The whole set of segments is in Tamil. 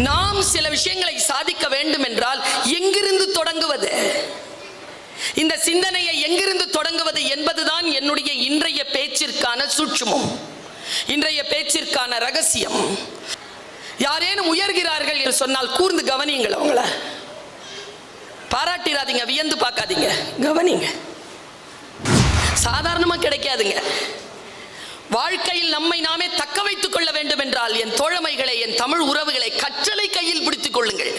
நாம் சில விஷயங்களை சாதிக்க வேண்டும் என்றால் எங்கிருந்து தொடங்குவது, இந்த சிந்தனையை எங்கிருந்து தொடங்குவது என்பதுதான் என்னுடைய இன்றைய பேச்சிற்கான சூட்சுமம், இன்றைய பேச்சிற்கான ரகசியம். யாரேனும் உயர்கிறார்கள் என்று சொன்னால் கூர்ந்து கவனியுங்கள். அவங்கள பாராட்டிடாதீங்க, வியந்து பார்க்காதீங்க, கவனிங்க. சாதாரணமா கிடைக்காதுங்க. வாழ்க்கையில் நம்மை நாமே தக்க வைத்துக் கொள்ள வேண்டும் என்றால் என் தோழமைகளை, என் தமிழ் உறவுகளை, கற்றலை கையில் பிடித்துக் கொள்ளுங்கள்.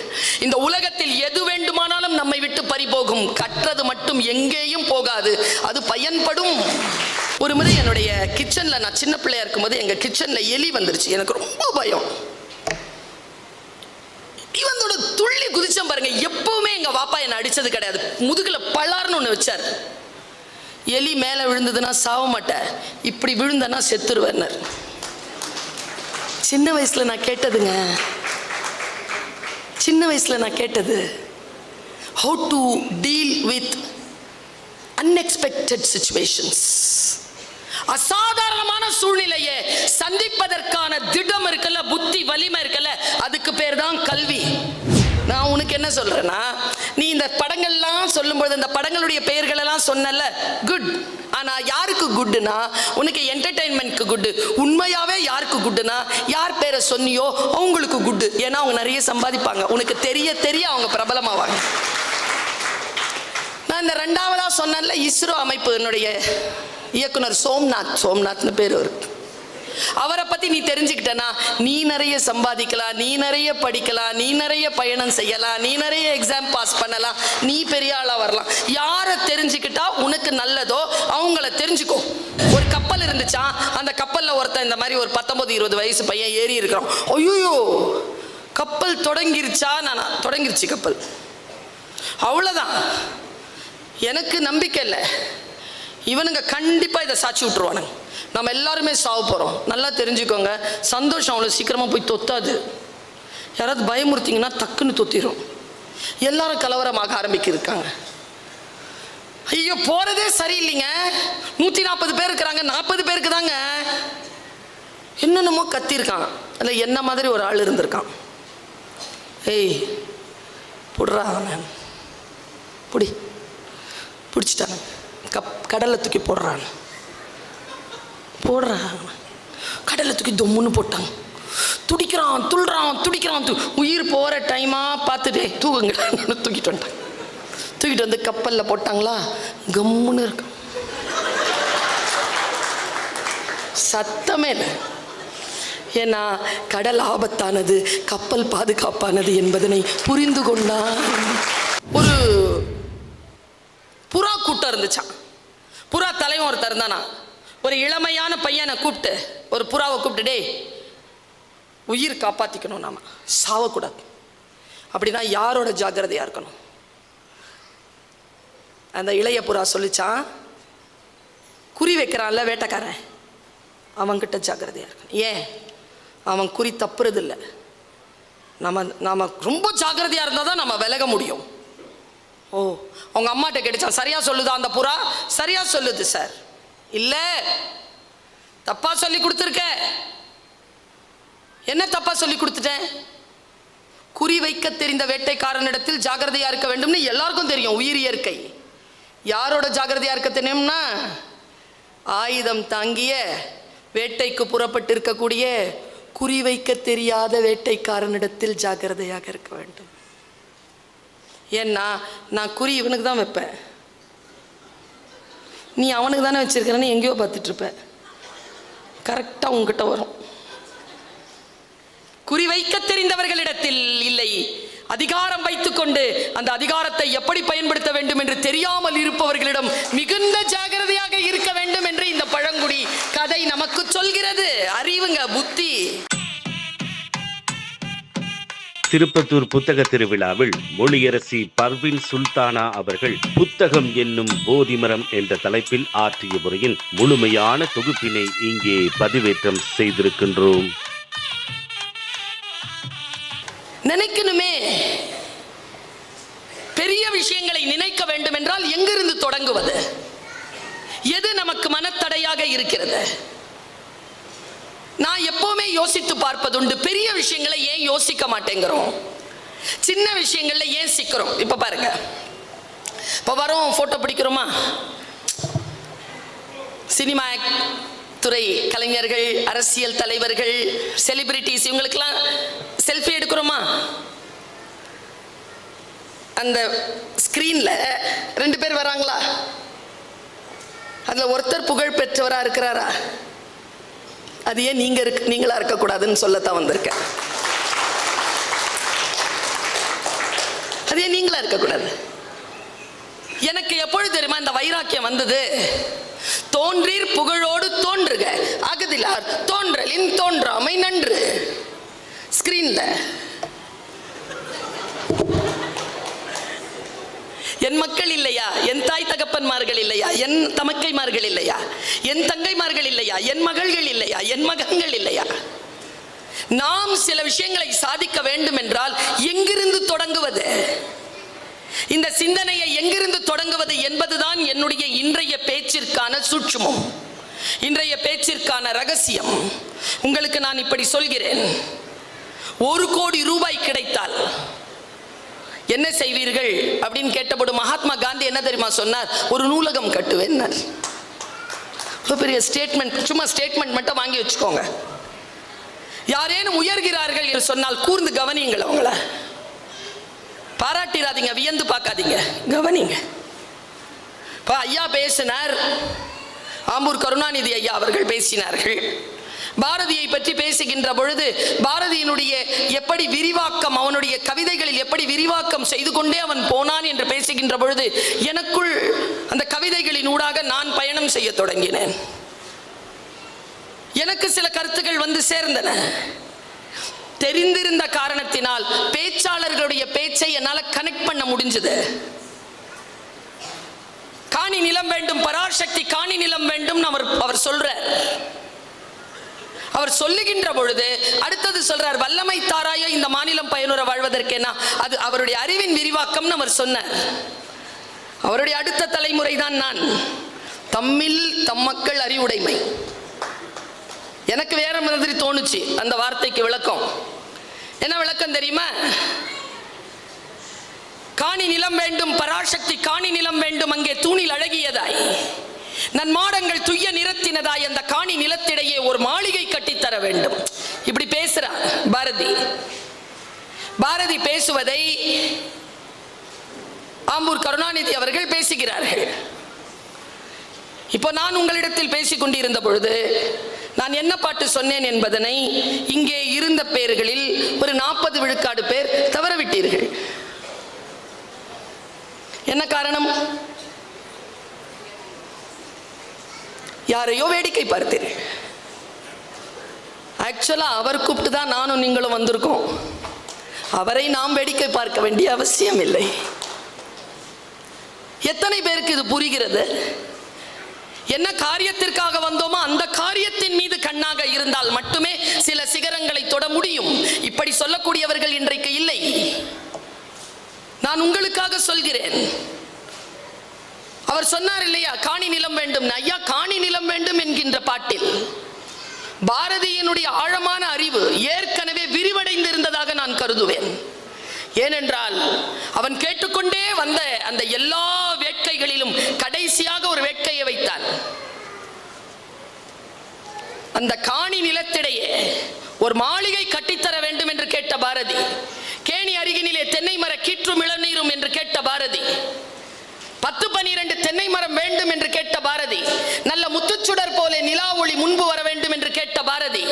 இந்த உலகத்தில் எது வேண்டுமானாலும் நம்மை விட்டு பறிபோகும், கற்றது மட்டும் எங்கேயும் போகாது, அது பயன்படும். ஒரு முறை என்னுடைய கிச்சன்ல, நான் சின்ன பிள்ளையா இருக்கும்போது எங்க கிச்சன்ல எலி வந்துருச்சு. எனக்கு ரொம்ப பயம். இவனோட துள்ளி குதிச்சம் பாருங்க. எப்பவுமே எங்க பாப்பா என்ன அடிச்சது கிடையாது. முதுகுல பலார்னு ஒண்ணு வச்சார். எலி மேல விழுந்ததுன்னா சாவ மாட்டேன், இப்படி விழுந்தனா செத்துருவேன். சின்ன வயசுல நான் கேட்டதுங்க, சின்ன வயசுல நான் கேட்டது, how to deal with unexpected situations. அசாதாரணமான சூழ்நிலையை சந்திப்பதற்கான திடம் இருக்கல, புத்தி வலிமை இருக்கல, அதுக்கு பேர் தான் கல்வி. நான் உனக்கு என்ன சொல்றேன்னா, நீ இந்த படங்கள்லாம் சொல்லும்போது இந்த படங்களுடைய பெயர்கள் எல்லாம் சொன்னல, குட். ஆனா யாருக்கு குட்னா, உனக்கு என்டர்டைன்மெண்ட்க்கு குட். உண்மையாவே யாருக்கு குட்னா, யார் பேரை சொன்னியோ அவங்களுக்கு குட். ஏன்னா அவங்க நிறைய சம்பாதிப்பாங்க, உனக்கு தெரிய தெரிய அவங்க பிரபலமாவாங்க. நான் இந்த ரெண்டாவதா சொன்னல, இஸ்ரோ அமைப்பு என்னுடைய இயக்குனர் சோம்நாத்னு பேர் இருக்கு. அவரை பத்தி நீ தெரிஞ்சுக்கிட்டனா நீ நிறைய சம்பாதிக்கலாம், நீ நிறைய படிக்கலாம், நீ நிறைய பயணம் செய்யலாம், நீ நிறைய எக்ஸாம் பாஸ் பண்ணலாம், நீ பெரிய ஆளா வரலாம். யாரை தெரிஞ்சுக்கிட்டா உனக்கு நல்லதோ அவங்கள தெரிஞ்சுக்கோ. ஒரு கப்பல் இருந்துச்சா, அந்த கப்பல்ல ஒருத்தன் இந்த மாதிரி ஒரு 19-20 வயசு பையன் ஏறி இருக்கிறான். ஐயோ, கப்பல் தொடங்கிருச்சா? தொடங்கிருச்சு கப்பல், அவ்வளவுதான். எனக்கு நம்பிக்கை இல்லை, இவனுங்க கண்டிப்பா இதை சாட்சி விட்டுருவானுங்க. நம்ம எல்லாருமே சாவ போறோம், நல்லா தெரிஞ்சுக்கோங்க. சந்தோஷம் அவ்வளோ சீக்கிரமா போய் தொத்தாது. யாராவது பயமுறுத்திங்கன்னா டக்குன்னு தொத்திரும். எல்லாரும் கலவரமாக ஆரம்பிக்கிருக்காங்க. ஐயோ, போறதே சரியில்லைங்க. 140 பேர் இருக்கிறாங்க, 40 பேருக்கு தாங்க என்னென்னமோ கத்திருக்கான். அல்ல என்ன மாதிரி ஒரு ஆள் இருந்திருக்கான். ஏய் புடுறா, பிடிச்சிட்டாங்க, கடல்ல தூக்கி போடுறான். கடல்ல தூக்கி தொம்முன்னு போட்டாங்க. துடிக்கிறான், துடிக்கிறான். உயிர் போற டைமா பார்த்துட்டு தூக்குங்க தூக்கிட்டு வந்துட்டாங்க. தூக்கிட்டு வந்து கப்பல்ல போட்டாங்களா, கம்முன்னு இருக்கு, சத்தமே இல்லை. ஏன்னா கடல் ஆபத்தானது, கப்பல் பாதுகாப்பானது என்பதனை புரிந்து கொண்டான். ஒரு புறா கூட்டம் இருந்துச்சான். புறா தலைவன் ஒருத்தர் இருந்தானா. ஒரு இளமையான பையனை கூப்பிட்டு, ஒரு புறாவை கூப்பிட்டு, டே, உயிர் காப்பாத்திக்கணும், நாம சாவக்கூடாது, அப்படின்னா யாரோட ஜாக்கிரதையா இருக்கணும்? அந்த இளைய புறா சொல்லிச்சான், குறி வைக்கிறான்ல வேட்டைக்காரன், அவன்கிட்ட ஜாக்கிரதையா இருக்கணும். ஏன்? அவன் குறி தப்புறது இல்லை. நாம ரொம்ப ஜாக்கிரதையா இருந்தா தான் நம்ம விலக முடியும். ஓ, அவங்க அம்மாட்ட கேட்டுச்சான், சரியா சொல்லுதா அந்த புறா? சரியா சொல்லுது சார். இல்ல, தப்பா சொல்லி கொடுத்துருக்க. என்ன தப்பா சொல்லி கொடுத்துட்டேன்? குறி வைக்க தெரிந்த வேட்டைக்காரனிடத்தில் ஜாக்கிரதையா இருக்க வேண்டும்னு எல்லாருக்கும் தெரியும். உயிர் இயற்கை. யாரோட ஜாக்கிரதையா இருக்க தெரியும்னா, ஆயுதம் தாங்கிய வேட்டைக்கு புறப்பட்டு இருக்கக்கூடிய குறி வைக்க தெரியாத வேட்டைக்காரனிடத்தில் ஜாக்கிரதையாக இருக்க வேண்டும். ஏன்னா நான் குறி இவனுக்கு தான் வைப்பேன், நீ அவனுக்கு தானே வச்சிருக்கிறன்னு எங்கேயோ பார்த்துட்டு இருப்ப, கரெக்டாக உங்ககிட்ட வரும். குறி வைக்க தெரிந்தவர்களிடத்தில் இல்லை, அதிகாரம் வைத்துக்கொண்டு அந்த அதிகாரத்தை எப்படி பயன்படுத்த வேண்டும் என்று தெரியாமல் இருப்பவர்களிடம் மிகுந்த ஜாக்கிரதையாக இருக்க வேண்டும் என்று இந்த பழங்குடி கதை நமக்கு சொல்கிறது. அறிவுங்க, புத்தி. திருப்பத்தூர் புத்தக திருவிழாவில் மொழியரசி பர்வின் சுல்தானா அவர்கள் புத்தகம் என்னும் போதிமரம் என்ற தலைப்பில் ஆற்றிய உரையின் முழுமையான தொகுப்பினை இங்கே பதிவேற்றம் செய்திருக்கின்றோம். நினைக்கணுமே, பெரிய விஷயங்களை நினைக்க வேண்டும் என்றால் எங்கிருந்து தொடங்குவது? எது நமக்கு மனத்தடையாக இருக்கிறது? நான் எப்பவுமே யோசித்து பார்ப்பதுண்டு, பெரிய விஷயங்களை ஏன் யோசிக்க மாட்டேங்கிறோம், சின்ன விஷயங்கள்ல ஏன் சிக்கிறோம். இப்ப பாருங்க, இப்ப வரோம், போட்டோ பிடிக்கிறோமா, சினிமா துறை கலைஞர்கள், அரசியல் தலைவர்கள், செலிபிரிட்டிஸ், இவங்களுக்கெல்லாம் செல்ஃபி எடுக்கிறோமா? அந்த ஸ்கிரீன்ல 2 பேர் வராங்களா? அதுல ஒருத்தர் புகழ் பெற்றவரா இருக்கிறாரா? அது ஏன் நீங்களா இருக்கக்கூடாதுன்னு சொல்லத்தான் வந்திருக்கேன். அது ஏன் நீங்களா இருக்கக்கூடாது? எனக்கு எப்பொழுது தெரியுமா இந்த வைராக்கியம் வந்தது? தோன்றீர் புகழோடு தோன்றுக, அகதிலார் தோன்றலின் தோன்றாமை நன்று. ஸ்கிரீன்ல என் மக்கள் இல்லையா, என் தாய் தகப்பன்மார்கள் இல்லையா, என் தமக்கைமார்கள் இல்லையா, என் தங்கைமார்கள் இல்லையா, என் மகள்கள் இல்லையா, என் மகன்கள் இல்லையா? நாம் சில விஷயங்களை சாதிக்க வேண்டும் என்றால் எங்கிருந்து தொடங்குவது? இந்த சிந்தனையை எங்கிருந்து தொடங்குவது என்பதுதான் என்னுடைய இன்றைய பேச்சிற்கான சூட்சுமம், இன்றைய பேச்சிற்கான ரகசியம். உங்களுக்கு நான் இப்படி சொல்கிறேன், 1 கோடி ரூபாய் கிடைத்தால் என்ன செய்வீர்கள் அப்படின்னு கேட்டபோது மகாத்மா காந்தி என்ன தெரியுமா சொன்னார்? ஒரு நூலகம் கட்டுவேன். பெரிய ஸ்டேட்மெண்ட், சும்மா ஸ்டேட்மெண்ட் மட்டும் வாங்கி வச்சுக்கோங்க. யாரேனும் உயர்கிறார்கள் என்று சொன்னால் கூர்ந்து கவனியுங்கள், அவங்கள பாராட்டிராதீங்க, வியந்து பார்க்காதீங்க, கவனிங்க. இப்போ ஐயா பேசினார், ஆம்பூர் கருணாநிதி ஐயா அவர்கள் பேசினார்கள். பாரதியை பற்றி பேசுகின்ற பொழுது பாரதியினுடைய எப்படி விரிவாக்கம், அவனுடைய கவிதைகளில் எப்படி விரிவாக்கம் செய்து கொண்டே அவன் போனான் என்று பேசுகின்ற பொழுது எனக்குள் அந்த கவிதைகளின் ஊடாக நான் பயணம் செய்ய தொடங்கினேன். எனக்கு சில கருத்துக்கள் வந்து சேர்ந்தன. தெரிந்திருந்த காரணத்தினால் பேச்சாளர்களுடைய பேச்சை என்னால் கனெக்ட் பண்ண முடிஞ்சது. காணி நிலம் வேண்டும், பராசக்தி காணி நிலம் வேண்டும் அவர் சொல்றார். அவர் சொல்லுகின்ற பொழுது அடுத்தது சொல்றார், வல்லமை தாராய இந்த மாநிலம் பயனுற வாழ்வதற்கேனா, அது அவருடைய அறிவின் விரிவாக்கம் அவர் சொன்னார். அவருடைய அடுத்த தலைமுறை தான் நான். தம்மில் தம்மக்கள் அறிவுடைமை. எனக்கு வேற மாதிரி தோணுச்சு அந்த வார்த்தைக்கு விளக்கம். என்ன விளக்கம் தெரியுமா? காணி நிலம் வேண்டும், பராசக்தி காணி நிலம் வேண்டும், அங்கே தூணில் அழகியதாய் நன்மாடங்கள் துய்ய நிறத்தினதாய் அந்த காணி நிலத்திடையே ஒரு மாளிகை கட்டித்தர வேண்டும். இப்படி பேசுறார் பாரதி. பாரதி பேசுவதை ஆம்பூர் கருணாநிதி அவர்கள் பேசுகிறார்கள். இப்போ நான் உங்களிடத்தில் பேசிக் கொண்டிருந்த பொழுது நான் என்ன பாட்டு சொன்னேன் என்பதனை இங்கே இருந்த பேர்களில் ஒரு 40 விழுக்காடு பேர் தவறவிட்டீர்கள். என்ன காரணம்? யாரையோ வேடிக்கை பார்த்தீர்கள். ஆக்சுவலா அவர் கூப்பிட்டு தான் நானும் நீங்களும் வந்திருக்கோம். அவரை நாம் வேடிக்கை பார்க்க வேண்டிய அவசியம் இல்லை. எத்தனை பேருக்கு இது புரிகிறது? என்ன காரியத்திற்காக வந்தோமோ அந்த காரியத்தின் மீது கண்ணாக இருந்தால் மட்டுமே சில சிகரங்களை தொட முடியும். இப்படி சொல்லக்கூடியவர்கள் இன்றைக்கு இல்லை. நான் உங்களுக்காக சொல்கிறேன். அவர் சொன்னார் இல்லையா, காணி நிலம் வேண்டும். ஐயா, காணி நிலம் வேண்டும் என்கின்ற பாட்டில் பாரதியினுடைய ஆழமான அறிவு ஏற்கனவே விரிவடைந்திருந்ததாக நான் கருதுவேன். ஏனென்றால் அவன் கேட்டுக்கொண்டே வந்த அந்த எல்லா வேட்கைகளிலும் கடைசியாக ஒரு வேட்கையை வைத்தான். அந்த காணி நிலத்திடையே ஒரு மாளிகை கட்டித்தர வேண்டும் என்று கேட்ட பாரதி, கேணி அருகினிலே தென்னை மர கீற்றும் இளநீரும் என்று கேட்ட பாரதி, 10-12 தென்னை மரம் வேண்டும் என்று கேட்ட பாரதி, நல்ல முத்துச்சுடர் போல நிலா ஒளி முன்பு வர வேண்டும் என்று கேட்ட பாரதி,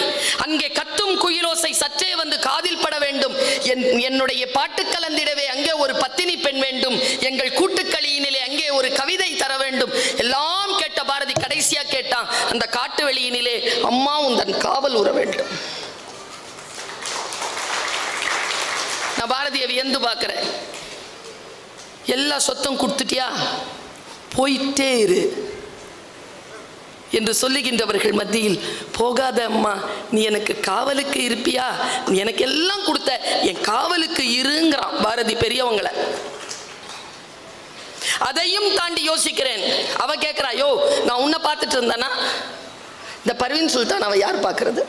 அங்கே கத்தும் குயிலோசை சற்றே வந்து காதில் பட வேண்டும், என்னுடைய பாட்டு கலந்திடவே அங்கே ஒரு பத்தினி பெண் வேண்டும், எங்கள் கூட்டுக்களியினிலே அங்கே ஒரு கவிதை தர வேண்டும், எல்லாம் கேட்ட பாரதி கடைசியா கேட்டான், அந்த காட்டு வெளியினிலே அம்மா உந்தன் காவல் உற வேண்டும். நான் பாரதியை வியந்து பார்க்கிறேன். எல்லா சொத்தும் கொடுத்துட்டியா, போயிட்டே இரு என்று சொல்லுகின்றவர்கள் மத்தியில், போகாத அம்மா, நீ எனக்கு காவலுக்கு இருப்பியா, நீ எனக்கு எல்லாம் கொடுத்த, என் காவலுக்கு இருங்கிறான் பாரதி பெரியவங்களை. அதையும் தாண்டி யோசிக்கிறேன். அவ கேட்கிறா, யோ நான் உன்னை பார்த்துட்டு இருந்தானா, இந்த பர்வீன் சுல்தான் அவ யார் பார்க்கறது?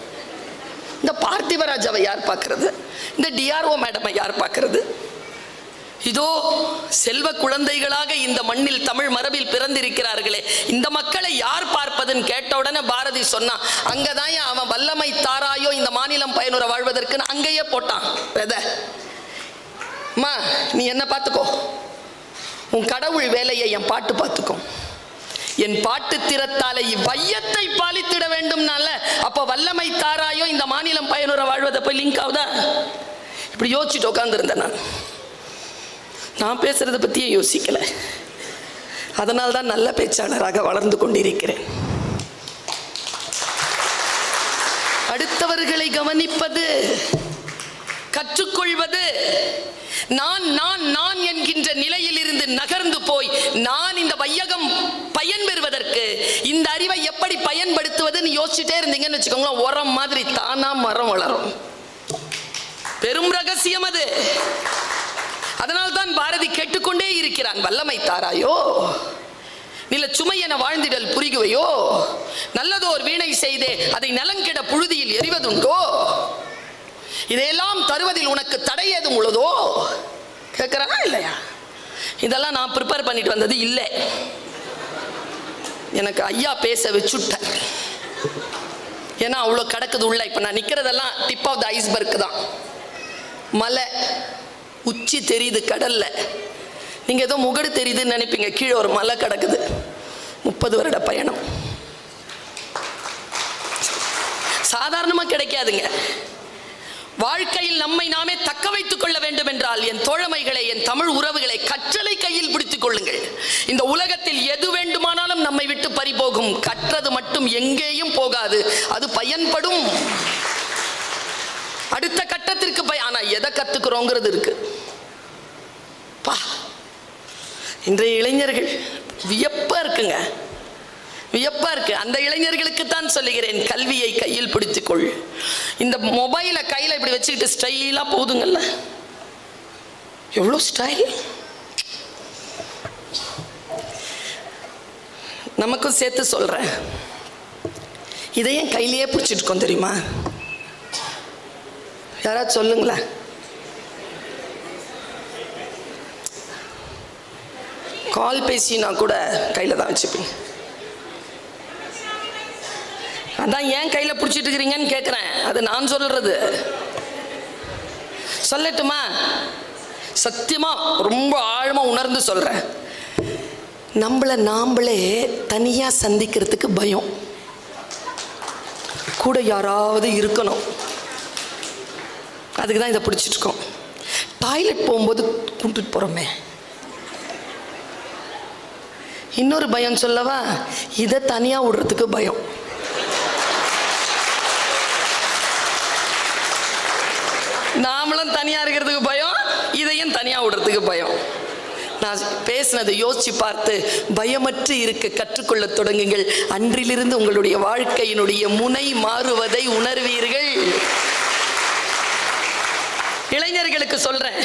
இந்த பார்த்திபராஜாவை யார் பார்க்கறது? இந்த டிஆர்ஓ மேடமை யார் பார்க்கறது? இதோ செல்வ குழந்தைகளாக இந்த மண்ணில் தமிழ் மரபில் பிறந்திருக்கிறார்களே, இந்த மக்களை யார் பார்ப்பதுன்னு கேட்ட உடனே பாரதி சொன்னான், அங்கதான் அவன் வல்லமை தாராயோ இந்த மாநிலம் பயனுற வாழ்வதற்குன்னு அங்கேயே போட்டான். அம்மா நீ என்ன பார்த்துக்கோ, உன் கடவுள் வேலையை என் பாட்டு பார்த்துக்கோ, என் பாட்டு திறத்தாலே இவ்வையத்தை பாலித்திட வேண்டும்னால அப்ப வல்லமை தாராயோ இந்த மாநிலம் பயனுற வாழ்வதை போய் லிங்க் ஆகுதா? இப்படி யோசிச்சுட்டு உட்காந்துருந்தேன். நான் பேசுறத பத்தியே யோசிக்கல. அதனால்தான் நல்ல பேச்சாளராக வளர்ந்து கொண்டிருக்கிறேன். அடுத்தவர்களை கவனிப்பது, கற்றுக்கொள்வது, நான் நான் நான் என்கின்ற நிலையில் இருந்து நகர்ந்து போய் நான் இந்த வையகம் பயன் பெறுவதற்கு இந்த அறிவை எப்படி பயன்படுத்துவதுன்னு யோசிச்சுட்டே இருந்தீங்கன்னு வச்சுக்கோங்களேன், உரம் மாதிரி தானா மரம் வளரும். பெரும் ரகசியம் அது. அதனால்தான் பாரதி கேட்டுக்கொண்டே இருக்கிறான், வல்லமை தாராயோ நில சுமை என வாழ்ந்திடல் புரிகுவையோ, நல்லதோர் வீணை செய்தே அதை நலங்கிட புழுதியில் எறிவதுண்டோ, இதையெல்லாம் தருவதில் உனக்கு தடை ஏதும் உள்ளதோ? கேட்கிறானா இல்லையா? இதெல்லாம் நான் ப்ரிப்பேர் பண்ணிட்டு வந்தது இல்லை, எனக்கு ஐயா பேச வச்சுட்டார். ஏன்னா அவ்வளோ கிடக்குது உள்ள. இப்போ நான் நிற்கிறதெல்லாம் டிப் ஆஃப் த ஐஸ்பர்க் தான். மலை உச்சி தெரியுது கடல்ல, நீங்க ஏதோ முகடு தெரியுதுன்னு நினைப்பீங்க, கீழே ஒரு மலை கிடக்குது. 30 வருட பயணம் சாதாரணமா கிடைக்காதுங்க. வாழ்க்கையில் நம்மை நாமே தக்க வைத்துக் கொள்ள வேண்டும் என்றால் என் தோழமைகளை, என் தமிழ் உறவுகளை கற்றலை கையில் பிடித்துக் கொள்ளுங்கள். இந்த உலகத்தில் எது வேண்டுமானாலும் நம்மை விட்டு பறிபோகும், கற்றது மட்டும் எங்கேயும் போகாது, அது பயன்படும். அடுத்த கட்டத்திற்கு ஆனா எதை கத்துக்கிறோங்கிறது இருக்கு. இன்றைய இளைஞர்கள் வியப்பா இருக்குங்க, வியப்பா இருக்கு. அந்த இளைஞர்களுக்கு தான் சொல்லுகிறேன், கல்வியை கையில் பிடித்துக்கொள். இந்த மொபைலை கையில இப்படி வச்சுக்கிட்டு ஸ்டைலா போதுங்கல்ல, எவ்வளவு ஸ்டைல். நமக்கும் சேர்த்து சொல்றேன், இதையும் கையிலேயே பிடிச்சிட்டு இருக்கோம் தெரியுமா? யாராவது சொல்லுங்களேன். கால் பேசினா கூட கையில தான் வச்சுப்பீங்க. அதான் ஏன் கையில பிடிச்சிட்டு இருக்கிறீங்கன்னு கேட்கிறேன். அது நான் சொல்றது. சொல்லட்டுமா? சத்தியமா ரொம்ப ஆழமா உணர்ந்து சொல்றேன். நம்மளை நாமளே தனியா சந்திக்கிறதுக்கு பயம், கூட யாராவது இருக்கணும். அதுக்கு தான் இதை பிடிச்சிட்டு இருக்கோம். டாய்லெட் போகும்போது கூப்பிட்டு போறோமே, இன்னொரு பயம் சொல்லவா? இதை தனியா விடுறதுக்கு பயம். நாமளும் தனியா இருக்கிறதுக்கு பயம், இதையும் தனியா விடுறதுக்கு பயம். நான் பேசினதை யோசிச்சு பார்த்து பயமற்று இருக்க கற்றுக்கொள்ள தொடங்குங்கள். அன்றிலிருந்து உங்களுடைய வாழ்க்கையினுடைய முனை மாறுவதை உணர்வீர்கள். இளைஞர்களுக்கு சொல்றேன்,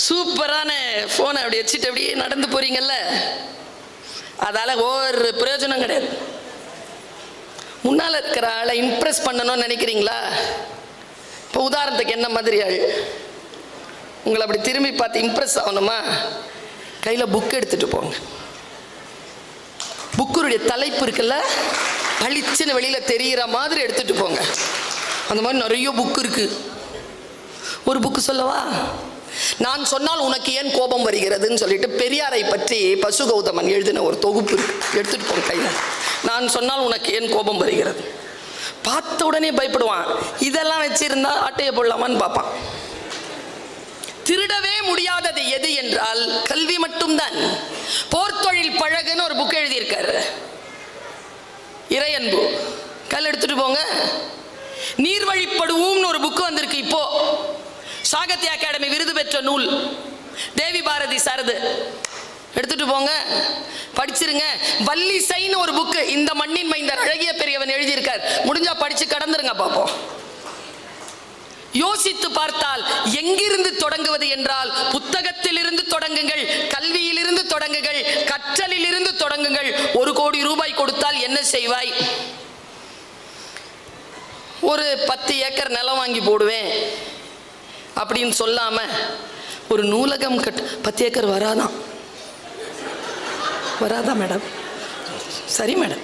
சூப்பரான போனை அப்படி வச்சுட்டு அப்படியே நடந்து போறீங்கல்ல, அதால ஒரு பிரயோஜனம் கிடையாது. முன்னால இருக்கிற ஆளை இம்ப்ரெஸ் பண்ணணும்னு நினைக்கிறீங்களா? இப்போ உதாரணத்துக்கு என்ன மாதிரி ஆள் உங்களை அப்படி திரும்பி பார்த்து இம்ப்ரெஸ் ஆகணுமா? கையில புக் எடுத்துட்டு போங்க. புக்குடைய தலைப்பு இருக்குல்ல, பளிச்சுன்னு வெளியில தெரிகிற மாதிரி எடுத்துட்டு போங்க. அந்த மாதிரி நிறைய புக் இருக்கு. ஒரு புக்கு சொல்லவா? நான் சொன்னால் உனக்கு ஏன் கோபம் வருகிறதுன்னு சொல்லிட்டு பெரியாரை பற்றி பசு கௌதமன் எழுதின ஒரு தொகுப்பு இருக்கு. எடுத்துட்டு போங்க கையில. நான் சொன்னால் உனக்கு ஏன் கோபம் வருகிறது. பார்த்த உடனே பயப்படுவான். இதெல்லாம் வச்சிருந்தா ஆட்டையை போடலாமான்னு பார்ப்பான். திருடவே முடியாதது எது என்றால் கல்வி மட்டும்தான். போர்த்தொழில் பழகுன்னு ஒரு புக் எழுதியிருக்காரு இறையன்பு. கல் எடுத்துட்டு போங்க. நீர்வழிப்படுவோம்னு ஒரு புக்கு வந்திருக்கு இப்போ, சாகித்ய அகாடமி விருது பெற்ற நூல், தேவி பாரதி சாரது. எடுத்துட்டு போங்க, படிச்சிருங்க. வள்ளிசைன்னு ஒரு புக்கு இந்த மண்ணின் மைந்தர் அழகிய பெரியவன் எழுதியிருக்கார். முடிஞ்சா படிச்சு கடந்துருங்க பார்ப்போம். யோசித்து பார்த்தால் எங்கிருந்து தொடங்குவது என்றால் புத்தகத்திலிருந்து தொடங்குங்கள், கல்வியிலிருந்து தொடங்குங்கள், கற்றலிலிருந்து தொடங்குங்கள். 1 கோடி ரூபாய் கொடுத்தால் என்ன செய்வாய்? ஒரு 10 ஏக்கர் நிலம் வாங்கி போடுவேன் அப்படின்னு சொல்லாம ஒரு நூலகம் 10 ஏக்கர் வராதான் மேடம்? சரி மேடம்.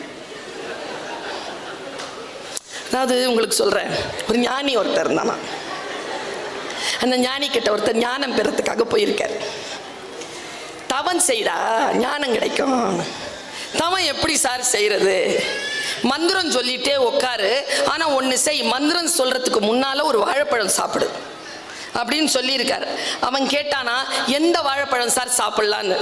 அதாவது உங்களுக்கு சொல்றேன், ஒரு ஞானி ஒருத்தர் இருந்தானா. அந்த ஞானி கிட்ட ஒருத்தர் ஞானம் பெறத்துக்காக போயிருக்கார். தவம் செய்டா ஞானம் கிடைக்கும். தவம் எப்படி சார் செய்யறது? மந்திரம் சொல்லிட்டே உட்காரு, ஆனா ஒண்ணு செய், மந்திரம் சொல்றதுக்கு முன்னால ஒரு வாழைப்பழம் சாப்பிடு அப்படின்னு சொல்லியிருக்காரு. அவன் கேட்டானா, எந்த வாழைப்பழம் சார் சாப்பிடலான்னு.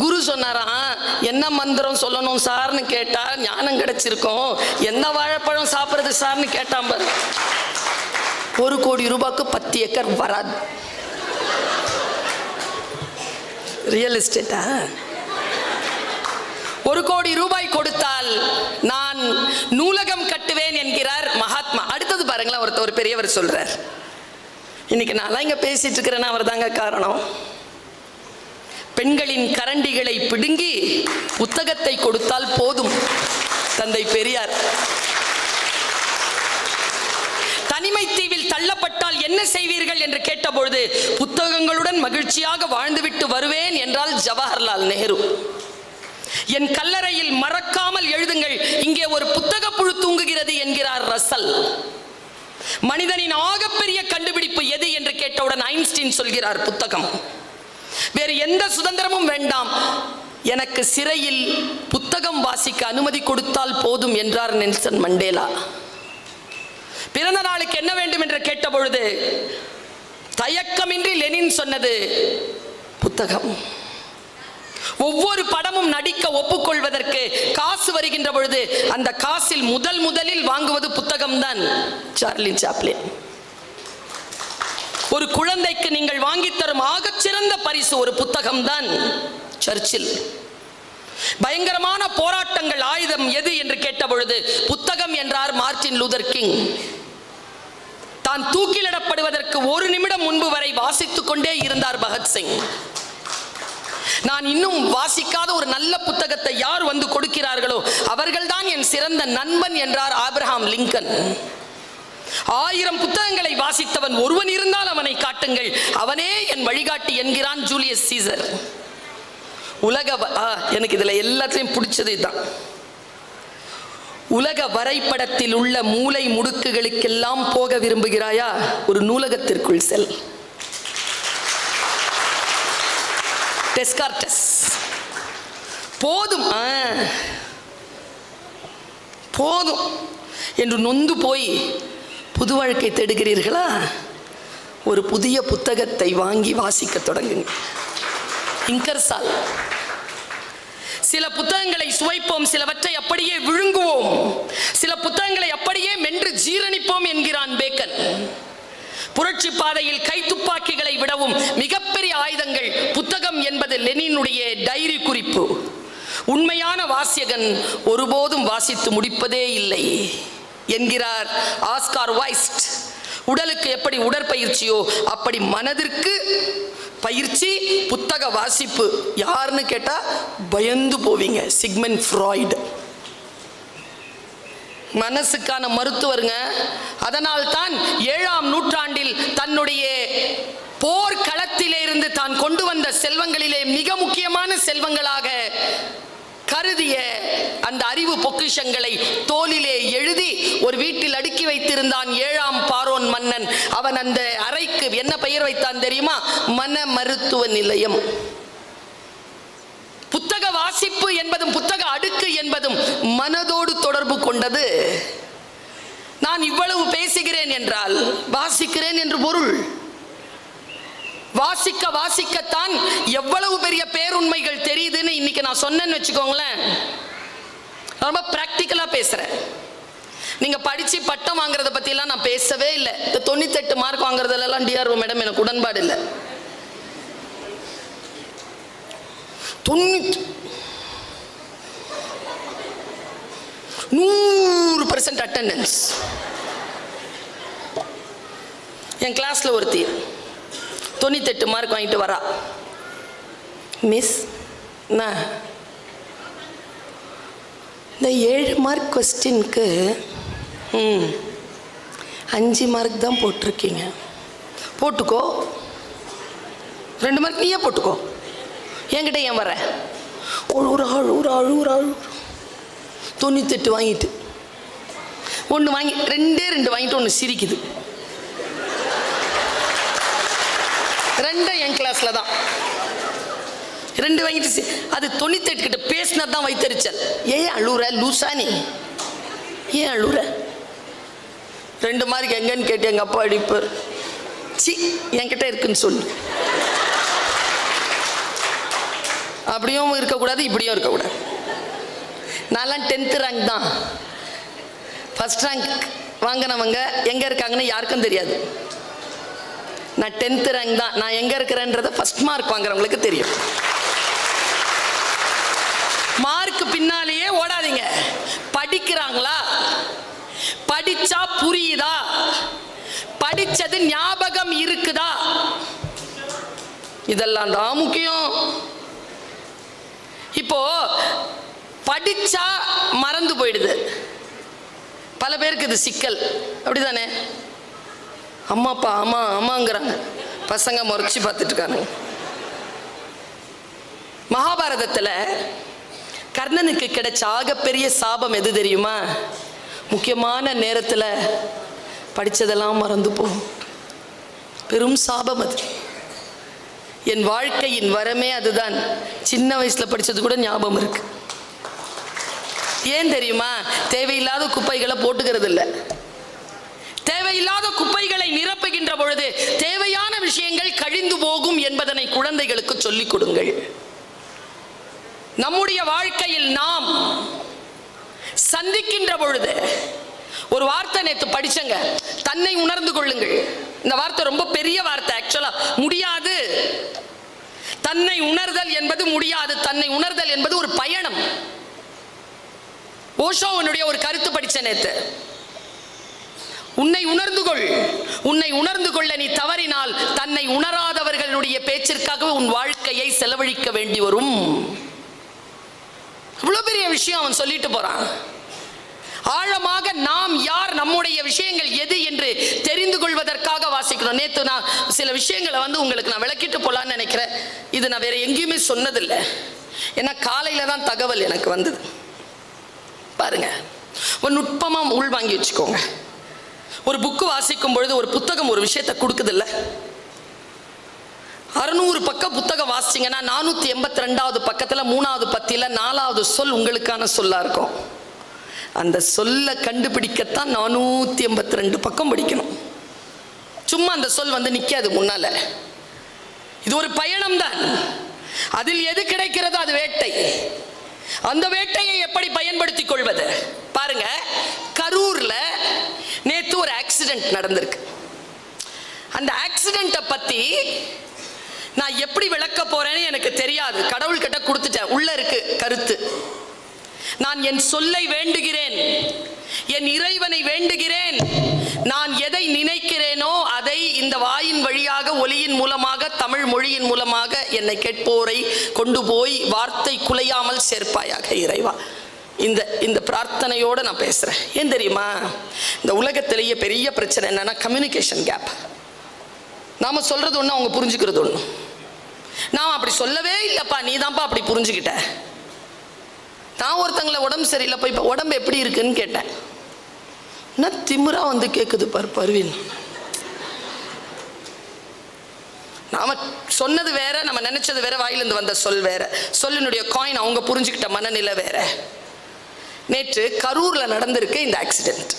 குரு சொன்னாராம், என்ன மந்திரம் சொல்லணும் சார்னு கேட்டா ஞானம் கிடைச்சிருக்கும், எந்த வாழைப்பழம் சாப்பிடுறது சார்னு கேட்டான் பாரு. 1 கோடி ரூபாய்க்கு 10 ஏக்கர் வராது. ரியல் எஸ்டேட்டா? 1 கோடி ரூபாய் கொடுத்தால் நான் நூலகம் கட்டுவேன் என்கிறார் மகாத்மா. அடுத்தது பாருங்களேன், ஒரு பெரியவர் சொல்றார். இன்னைக்கு நான் இங்க பேசிட்டு இருக்கிறேன்னா அவர் தாங்க காரணம். பெண்களின் கரண்டிகளை பிடுங்கி புத்தகத்தை கொடுத்தால் போதும். தந்தை பெரியார். தனிமை தீவில் தள்ளப்பட்டால் என்ன செய்வீர்கள் என்று கேட்டபொழுது, புத்தகங்களுடன் மகிழ்ச்சியாக வாழ்ந்துவிட்டு வருவேன் என்றால் ஜவஹர்லால் நேரு. என் கல்லறையில் மறக்காமல் எழுதுங்கள், இங்கே ஒரு புத்தக புழு தூங்குகிறது என்கிறார் ரசல். மனிதனின் ஆகப்பெரிய கண்டுபிடிப்பு எது என்று கேட்டவுடன் ஐன்ஸ்டீன் சொல்கிறார் புத்தகம். வேறு எந்த சுதந்திரமும் வேண்டாம், எனக்கு சிறையில் புத்தகம் வாசிக்க அனுமதி கொடுத்தால் போதும் என்றார் நெல்சன் மண்டேலா. பிறந்த நாளுக்கு என்ன வேண்டும் என்று கேட்டபொழுது தயக்கமின்றி லெனின் சொன்னது புத்தகம். ஒவ்வொரு படமும் நடிக்க ஒப்புக்கொள்வதற்கு காசு வருகின்ற பொழுது அந்த காசில் முதலில் வாங்குவது புத்தகம் தான் சார்லி சாப்ளின். ஒரு குழந்தைக்கு நீங்கள் வாங்கி தரும் ஆகச்சிறந்த பரிசு ஒரு புத்தகம் தான் சர்ச்சில். பயங்கரமான போராட்டங்கள் ஆயுதம் எது என்று கேட்ட பொழுது புத்தகம் என்றார் மார்ட்டின் லூதர் கிங். தான் தூக்கிலிடப்படுவதற்கு 1 நிமிடம் முன்பு வரை வாசித்துக் கொண்டே இருந்தார் பகத்சிங். நான் இன்னும் வாசிக்காத ஒரு நல்ல புத்தகத்தை யார் வந்து கொடுக்கிறார்களோ அவர்கள்தான் என் சிறந்த நண்பன் என்றார் ஆபிரகாம் லிங்கன். 1000 புத்தகங்களை வாசித்தவன் ஒருவன் இருந்தால் அவனை காட்டுங்கள், அவனே என் வழிகாட்டி என்கிறான் ஜூலியஸ் சீசர். எனக்கு இதுல எல்லாத்தையும் பிடிச்சது தான். உலக வரைபடத்தில் உள்ள மூலை முடுக்குகளுக்கெல்லாம் போக விரும்புகிறாயா? ஒரு நூலகத்திற்குள் செல். டெஸ்கார்டஸ். போதும் என்று நொந்து போய் புது வாழ்க்கை தேடுகிறீர்களா? ஒரு புதிய புத்தகத்தை வாங்கி வாசிக்க தொடங்குங்க. இங்கர்சால். சில புத்தகங்களை சுவைப்போம், சிலவற்றை அப்படியே விழுங்குவோம், சில புத்தகங்களை அப்படியே மென்று ஜீரணிப்போம் என்கிறான் பேக்கன். புரட்சி பாதையில் கைத்துப்பாக்கிகளை விடவும் மிகப்பெரிய ஆயுதங்கள் புத்தகம் என்பது லெனினுடைய டைரி குறிப்பு. உண்மையான வாசிகன் ஒருபோதும் வாசித்து முடிப்பதே இல்லை என்கிறார் ஆஸ்கார் வைல்ட். உடலுக்கு எப்படி உடற்பயிற்சியோ அப்படி மனதிற்கு பயிற்சி புத்தக வாசிப்பு. யாருன்னு கேட்டா பயந்து போவீங்க. சிக்மண்ட் ஃப்ராய்டு மனசுக்கான மருத்துவருங்க. அதனால் தான் 7ஆம் நூற்றாண்டில் தன்னுடைய போர்க்களத்திலிருந்து தான் கொண்டு வந்த செல்வங்களிலே மிக முக்கியமான செல்வங்களாக கருதிய அந்த அறிவு பொக்கிஷங்களை தோலிலே எழுதி ஒரு வீட்டில் அடுக்கி வைத்திருந்தான் 7ஆம் பாரோன் மன்னன். அவன் அந்த அறைக்கு என்ன பெயர் வைத்தான் தெரியுமா? மன மருத்துவ நிலையம். புத்தக வாசிப்பு என்பதும் புத்தக அடுக்கு என்பதும் மனதோடு தொடர்பு கொண்டது. நான் இவ்வளவு பேசுகிறேன் என்றால் வாசிக்கிறேன் என்று பொருள். வாசிக்க வாசிக்கத்தான் எவ்வளவு பெரிய பேருண்மைகள் தெரியுதுன்னு இன்னைக்கு நான் சொன்னேன்னு வச்சுக்கோங்களேன். ரொம்ப பிராக்டிக்கலா பேசுறேன். நீங்க படிச்சு பட்டம் வாங்குறத பத்தி எல்லாம் நான் பேசவே இல்லை. 98 மார்க் வாங்குறதுல எல்லாம் டிஆர்ஓ மேடம் எனக்கு உடன்பாடு இல்லை. 100% அட்டெண்டன்ஸ். என் கிளாஸ்ல ஒருத்தி 98 மார்க் வாங்கிட்டு வரா. மிஸ், நான் இந்த 7 மார்க் கொஸ்டினுக்கு 5 மார்க் தான் போட்டிருக்கீங்க, போட்டுக்கோ. 2 மார்க் நீயே போட்டுக்கோ, என்கிட்ட ஏன் வர? ஒரு ஆள் 98 வாங்கிட்டு 1 வாங்கி 2 வாங்கிட்டு 1 சிரிக்குது. 2 என் கிளாஸ்ல தான் 2 வாங்கிட்டு அது 98 கிட்ட பேசினது தான் வைத்தறிச்சல். ஏன் அழுற லூசா நீ? ஏன் அழுற? 2 மார்க் எங்கன்னு கேட்டு எங்க அப்பா அடிப்பார். சி என்கிட்ட இருக்குன்னு சொல்லு. அப்படியும் இருக்கக்கூடாது, இப்படியும் இருக்கக்கூடாது. நான்லாம் 10th ரேங்க் தான். ஃபர்ஸ்ட் ரேங்க் வாங்கினவங்க எங்க இருக்காங்கன்னு யாருக்கும் தெரியாது. நான் 10th ரேங்க் தான். நான் எங்க இருக்கிறேன்றத ஃபர்ஸ்ட் மார்க் வாங்குறவங்களுக்கு தெரியும். மார்க் பின்னாலேயே ஓடாதீங்க. படிக்கிறாங்களா, படிச்சா புரியுதா, படிச்சது ஞாபகம் இருக்குதா, இதெல்லாம் தான் முக்கியம். இப்போ படிச்சா மறந்து போயிடுது. பல பேருக்கு இது சிக்கல், அப்படிதானே? அம்மா அப்பா ஆமாங்கிறாங்க, பசங்க முறைச்சி பார்த்துட்டு இருக்காங்க. மகாபாரதத்தில் கர்ணனுக்கு கிடைச்ச ஆகப்பெரிய சாபம் எது தெரியுமா? முக்கியமான நேரத்தில் படித்ததெல்லாம் மறந்து போகும். பெரும் சாபம் அது. என் வாழ்க்கையின் வரமே அதுதான். சின்ன வயசில் படித்தது கூட ஞாபகம் இருக்கு. ஏன் தெரியுமா? தேவையில்லாத குப்பைகளை போட்டுக்கிறது இல்லை. தேவையில்லாத குப்பைகளை நிரப்புகின்ற பொழுது தேவையான விஷயங்கள் கழிந்து போகும் என்பதனை குழந்தைகளுக்கு சொல்லிக் கொடுங்கள். நம்முடைய வாழ்க்கையில் நாம் சந்திக்கின்ற பொழுது ஒரு வார்த்தை நேற்று படிச்சங்க, தன்னை உணர்ந்து கொள்ளுங்கள். இந்த வார்த்தை ரொம்ப பெரிய வார்த்தை. ஆக்சுவலா முடியாது. தன்னை உணர்தல் என்பது முடியாது. தன்னை உணர்தல் என்பது ஒரு பயணம். ஓஷோவனுடைய ஒரு கருத்து படிச்ச நேற்று. உன்னை உணர்ந்து கொள். உன்னை உணர்ந்து கொள்ள நீ தவறினால் தன்னை உணராதவர்களுடைய பேச்சிற்காக உன் வாழ்க்கையை செலவழிக்க வேண்டி வரும். இவ்வளவு பெரிய விஷயம் அவன் சொல்லிட்டு போறான். ஆழமாக நாம் யார், நம்முடைய விஷயங்கள் எது என்று தெரிந்து கொள்வதற்காக வாசிக்கணும். நேற்று நான் சில விஷயங்களை உங்களுக்கு நான் விளக்கிட்டு போலான்னு நினைக்கிறேன். இது நான் வேற எங்கேயுமே சொன்னதில்லை. ஏன்னா காலையில தான் தகவல் எனக்கு வந்தது. பாருங்க, ஒரு நுட்பமா உள் வாங்கி வச்சுக்கோங்க. ஒரு புக்கு வாசிக்கும் பொழுது ஒரு புத்தகம் ஒரு விஷயத்தை கொடுக்குது இல்ல. 600 பக்கம் புத்தகம் வாசிச்சிங்கன்னா 482வது பக்கத்துல 3வது பத்தியில 4வது சொல் உங்களுக்கான சொல்லா இருக்கும். அந்த சொல்ல கண்டுபிடிக்கத்தான் 482 பக்கம் படிக்கணும். சும்மா அந்த சொல் நிக்காது முன்னால. இது ஒரு பயணம் தான். அதில் எது கிடைக்கிறதோ அது வேட்டை. அந்த வேட்டையை எப்படி பயன்படுத்திக் கொள்வது? பாருங்க, கரூர்ல நேத்து ஒரு ஆக்சிடென்ட் நடந்திருக்கு. அந்த ஆக்சிடென்ட்டை பத்தி நான் எப்படி விளக்க போறேன்னு எனக்கு தெரியாது. கடவுள் கிட்ட கொடுத்துட்டேன். உள்ள இருக்கு கருத்து. நான் என் சொல்லை வேண்டுகிறேன், என் இறைவனை வேண்டுகிறேன். நான் எதை நினைக்கிறேனோ அதை இந்த வாயின் வழியாக, ஒலியின் மூலமாக, தமிழ் மொழியின் மூலமாக என்னை கேட்போரை கொண்டு போய் வார்த்தை குலையாமல் சேர்ப்பாயாக இறைவா. இந்த பிரார்த்தனையோடு நான் பேசுறேன். ஏன் தெரியுமா? இந்த உலகத்திலேயே பெரிய பிரச்சனை என்னன்னா கம்யூனிகேஷன் கேப். நாம சொல்றது ஒண்ணு, அவங்க புரிஞ்சுக்கிறது ஒண்ணு. நான் அப்படி சொல்லவே இல்லப்பா, நீ தான்ப்பா அப்படி புரிஞ்சுக்கிட்ட. நான் ஒருத்தங்களை உடம்பு சரியில்லைப்பா, இப்ப உடம்பு எப்படி இருக்குன்னு கேட்டேன். என்ன திமிரா கேக்குது பாரு பர்வீன். நாம சொன்னது வேற, நம்ம நினைச்சது வேற, வாயிலிருந்து வந்த சொல் வேற. சொல்லினுடைய காயின் அவங்க புரிஞ்சுக்கிட்ட மனநிலை வேற. நேற்று கரூர்ல நடந்திருக்கு இந்த ஆக்சிடென்ட்.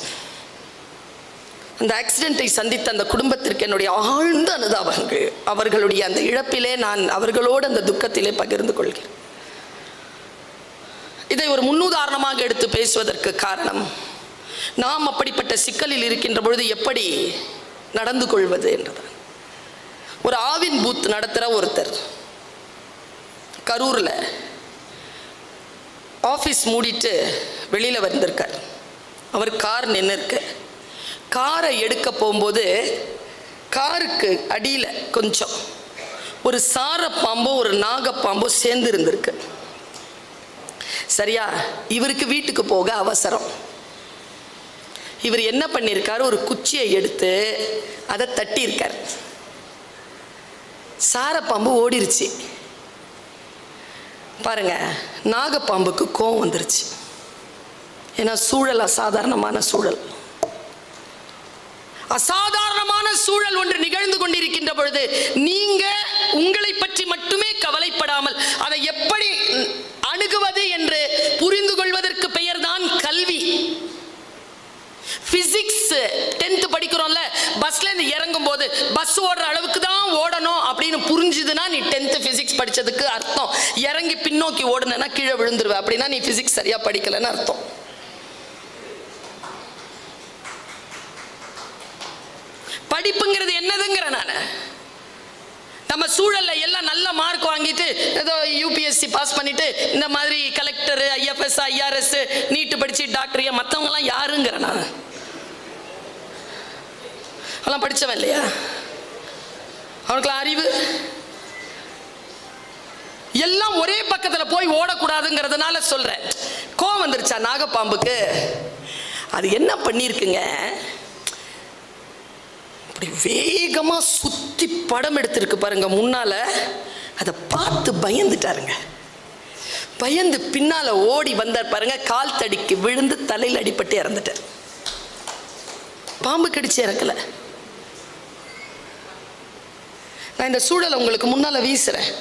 அந்த ஆக்சிடென்ட்டை சந்தித்த அந்த குடும்பத்திற்கு என்னுடைய ஆழ்ந்த அனுதாபங்கள். அவர்களுடைய அந்த இழப்பிலே நான் அவர்களோடு அந்த துக்கத்திலே பகிர்ந்து கொள்கிறேன். இதை ஒரு முன்னுதாரணமாக எடுத்து பேசுவதற்கு காரணம், நாம் அப்படிப்பட்ட சிக்கலில் இருக்கின்ற பொழுது எப்படி நடந்து கொள்வது என்றது. ஒரு ஆவின் பூத் நடத்துகிற ஒருத்தர் கரூரில் ஆஃபீஸ் மூடிட்டு வெளியில் வந்திருக்கார். அவர் கார் நின்று இருக்கு. காரை எடுக்க போகும்போது காருக்கு அடியில் கொஞ்சம் ஒரு சாரப்பாம்போ ஒரு நாகப்பாம்போ சேர்ந்து இருந்திருக்கு. சரியா? இவருக்கு வீட்டுக்கு போக அவசரம். இவர் என்ன பண்ணியிருக்காரு, ஒரு குச்சியை எடுத்து அதை தட்டியிருக்கார். சாரப்பாம்பு ஓடிருச்சு. பாருங்க, நாகப்பாம்புக்கு கோவம் வந்துருச்சு. ஏன்னா சூழல் அசாதாரணமான சூழல். அசாதாரணமான சூழல் ஒன்று நிகழ்ந்து கொண்டிருக்கின்ற பொழுது நீங்க உங்களை பற்றி மட்டுமே கவலைப்படாமல் அதை எப்படி அணுகுவது என்று புரிந்து கொள்வதற்கு பெயர் தான் கல்வி. பிசிக்ஸ் 10th படிக்கிறோம்ல, பஸ்ல இருந்து இறங்கும் போது பஸ் ஓடுற அளவுக்கு தான் ஓடணும் அப்படின்னு புரிஞ்சுதுன்னா நீ 10th பிசிக்ஸ் படிச்சதுக்கு அர்த்தம். இறங்கி பின்னோக்கி ஓடுனா கீழே விழுந்துருவ, அப்படின்னா நீ பிசிக்ஸ் சரியா படிக்கலன்னு அர்த்தம். படிப்புங்கிறது என்னதுங்கிற நான் நம்ம சூழல்ல எல்லாம் நல்ல மார்க் வாங்கிட்டு ஏதோ யூபிஎஸ்சி பாஸ் பண்ணிட்டு இந்த மாதிரி கலெக்டர், ஐஎஃப்எஸ், ஐஆர்எஸ், நீட்டு படிச்சு டாக்டர், மற்றவங்க எல்லாம் யாருங்கிற நான் எல்லாம் படிச்சவன் இல்லையா? அவனுக்குலாம் அறிவு எல்லாம் ஒரே பக்கத்துல போய் ஓடக்கூடாதுங்கிறதுனால சொல்றேன். கோவம் வந்துருச்சா நாகப்பாம்புக்கு? அது என்ன பண்ணிருக்குங்க, வேகமா சுத்தி படம் எடுத்திருக்கு பாருங்க முன்னால. அதை பார்த்து பயந்துட்டாருங்க. பயந்து பின்னால ஓடி வந்தார் பாருங்க, கால் தடிக்கு விழுந்து தலையில் அடிபட்டு இறந்துட்டார். பாம்பு கடிச்சு இறக்கல. நான் இந்த சூழலை உங்களுக்கு முன்னால வீசுறேன்.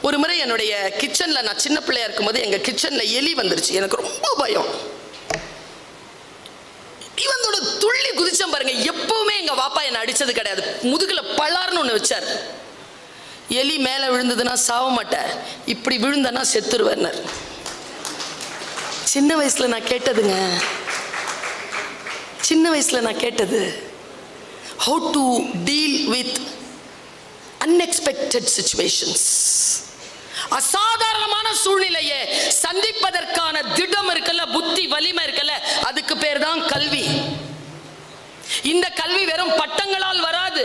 ஒரு முறை என்னுடைய கிச்சன்ல, நான் சின்ன பிள்ளையா இருக்கும்போது எங்க கிச்சன்ல எலி வந்துருச்சு. எனக்கு ரொம்ப பயம். இவனோட துள்ளி குதிச்சம் பாருங்க. எப்பவுமே எங்க வாப்பா என்ன அடிச்சது கிடையாது. முதுகுல பலார்னு ஒண்ணு வச்சார். எலி மேல விழுந்ததுன்னா சாவ மாட்டேன், இப்படி விழுந்தனா செத்துருவேன். சின்ன வயசுல நான் கேட்டதுங்க, சின்ன வயசுல நான் கேட்டது, how to deal with unexpected situations. அசாதாரணமான சூழ்நிலையை சந்திப்பதற்கான திடம் இருக்குல்ல, புத்தி வலிமை இருக்குல்ல, அதுக்கு பேர் தான் கல்வி. இந்த கல்வி வெறும் பட்டங்களால் வராது.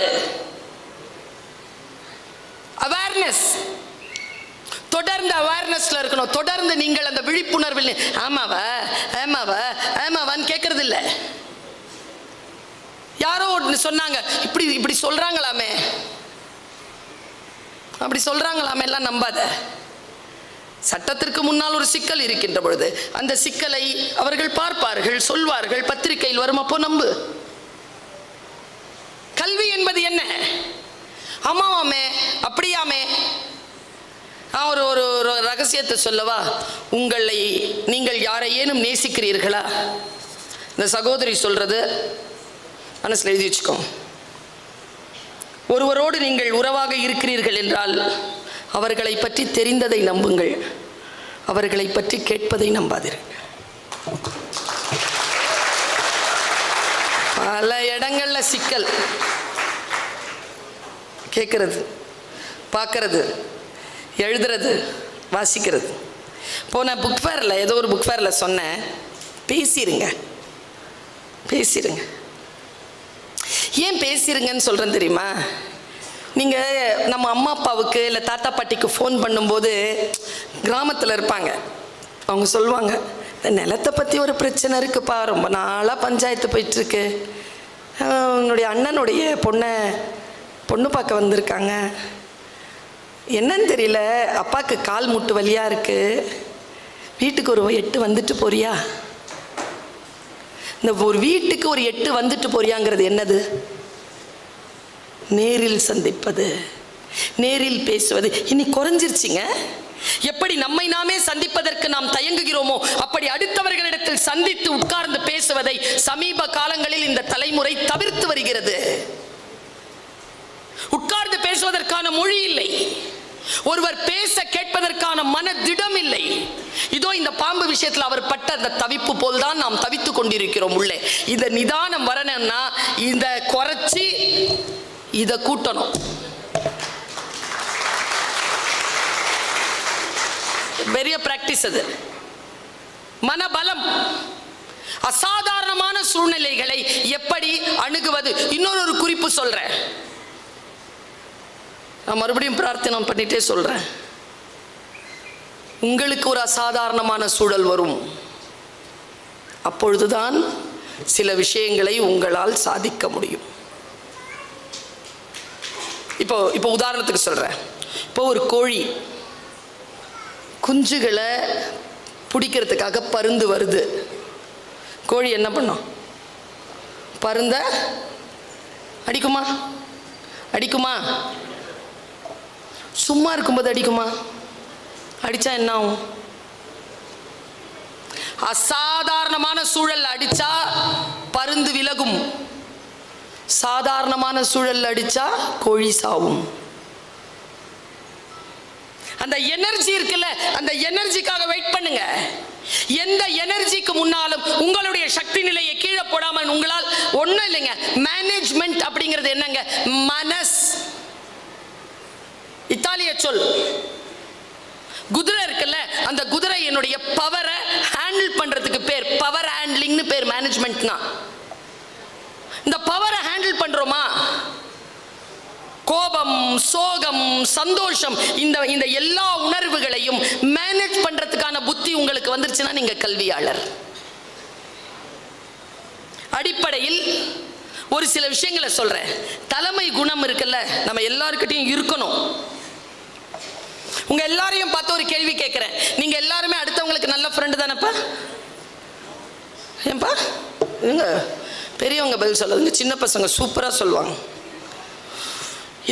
அவேர்னஸ், தொடர்ந்து அவேர்னஸ்ல இருக்கணும். தொடர்ந்து நீங்கள் அந்த விழிப்புணர்வில் ஆமாவா ஆமாவா ஆமாவான்னு கேட்கறது இல்லை. யாரோ சொன்னாங்க, இப்படி இப்படி சொல்றாங்களாமே, அப்படி சொல்றாங்களாமே எல்லாம் நம்பாத. சட்டத்திற்கு முன்னால் ஒரு சிக்கல் இருக்கின்ற பொழுது அந்த சிக்கலை அவர்கள் பார்ப்பார்கள், சொல்வார்கள், பத்திரிகையில் வரும், அப்போ நம்பு. கல்வி என்பது என்ன? ஆமாமே அப்படியாமே. நான் ஒரு ரகசியத்தை சொல்லவா? உங்களை நீங்கள் யாரையேனும் நேசிக்கிறீர்களா? இந்த சகோதரி சொல்றது மனசுல எழுதி வச்சுக்கோ. ஒருவரோடு நீங்கள் உறவாக இருக்கிறீர்கள் என்றால் அவர்களை பற்றி தெரிந்ததை நம்புங்கள், அவர்களை பற்றி கேட்பதை நம்பாதீர்கள். பல இடங்கள்ல சிக்கல். கேட்கறது, பார்க்கறது, எழுதுறது, வாசிக்கிறது. போன புக் ஃபேரில், ஏதோ ஒரு புக் ஃபேரில் சொன்னேன், பேசிடுங்க பேசிடுங்க. ஏன் பேசிடுங்கன்னு சொல்கிறேன் தெரியுமா? நீங்கள் நம்ம அம்மா அப்பாவுக்கு இல்லை தாத்தா பாட்டிக்கு ஃபோன் பண்ணும்போது கிராமத்தில் இருப்பாங்க, அவங்க சொல்லுவாங்க, இந்த நிலத்தை பற்றி ஒரு பிரச்சனை இருக்குப்பா, ரொம்ப நாளாக பஞ்சாயத்து போயிட்டுருக்கு, உன்னுடைய அண்ணனுடைய பொண்ணு பார்க்க வந்திருக்காங்க, என்னன்னு தெரியல, அப்பாவுக்கு கால் முட்டு வலியாக இருக்குது, வீட்டுக்கு ஒரு 8 வந்துட்டு போறியா? இந்த ஒரு வீட்டுக்கு ஒரு 8 வந்துட்டு போறியாங்கிறது என்னது? நேரில் சந்திப்பது, நேரில் பேசுவது. இனி குறைஞ்சிருச்சுங்க. எப்படி நம்மை நாமே சந்திப்பதற்கு நாம் தயங்குகிறோமோ அப்படி அடுத்தவர்களிடத்தில் சந்தித்து உட்கார்ந்து பேசுவதை சமீப காலங்களில் இந்த தலைமுறை தவிர்த்து வருகிறது. உட்கார்ந்து பேசுவதற்கான மொழி இல்லை, ஒருவர் பேச கேட்பதற்கான மனதிடம் இல்லை. இதோ இந்த பாம்பு விஷயத்தில் அவர் பட்ட அந்த தவிப்பு போல்தான் நாம் தவித்துக் கொண்டிருக்கிறோம் உள்ளே. இந்த நிதானம் வரணும்னா இந்த குறைச்சி இதை கூட்டணும். பெரிய பிராக்டிஸ் அது. மனபலம். அசாதாரணமான சூழ்நிலைகளை எப்படி அணுகுவது? இன்னொரு குறிப்பு சொல்றேன், நான் மறுபடியும் பிரார்த்தனை பண்ணிட்டே சொல்றேன். உங்களுக்கு ஒரு அசாதாரணமான சூழல் வரும், அப்பொழுதுதான் சில விஷயங்களை உங்களால் சாதிக்க முடியும். இப்போ உதாரணத்துக்கு சொல்கிறேன். இப்போ ஒரு கோழி குஞ்சுகளை பிடிக்கிறதுக்காக பருந்து வருது. கோழி என்ன பண்ணும்? பருந்த அடிக்குமா? அடிக்குமா? சும்மா இருக்கும்போது அடிக்குமா? அடித்தா என்ன ஆகும்? அசாதாரணமான சூழல் அடித்தா பருந்து விலகும், சாதாரணமான சூழல் அடித்தா கோழி சாவும். அந்த எனர்ஜி இருக்குல்ல, அந்த எனர்ஜிக்காக வெயிட் பண்ணுங்க. எந்த எனர்ஜிக்கு முன்னாலும் உங்களுடைய சக்தி நிலையை கீழே போடாமல் உங்களால் ஒன்றும் இல்லைங்க. மேனேஜ்மெண்ட் அப்படிங்கிறது என்னங்க? மனஸ், இத்தாலிய சொல். குதிரை இருக்குல்ல, அந்த குதிரை என்னுடைய பவரை ஹேண்டில் பண்றதுக்கு பேர் பவர் ஹேண்ட்லிங்னு பேர். மேனேஜ்மெண்ட்னா இந்த பவரை ஹேண்டில் பண்றோமா? கோபம், சோகம், சந்தோஷம், இந்த எல்லா உணர்வுகளையும் மேனேஜ் பண்றதுக்கான புத்தி உங்களுக்கு வந்துருச்சுன்னா நீங்க கல்வியாளர். அடிப்படையில் ஒரு சில விஷயங்களை சொல்றேன். தலைமை குணம் இருக்குல்ல, நம்ம எல்லாருக்கிட்டையும் இருக்கணும். உங்க எல்லாரையும் பார்த்து ஒரு கேள்வி கேட்கிறேன். நீங்க எல்லாருமே அடுத்தவங்களுக்கு நல்ல ஃப்ரெண்டு தானப்பா? ஏன்பா இவங்க பெரியவங்க பதில் சொல்லாதுங்க, சின்ன பசங்க சூப்பரா சொல்லுவாங்க.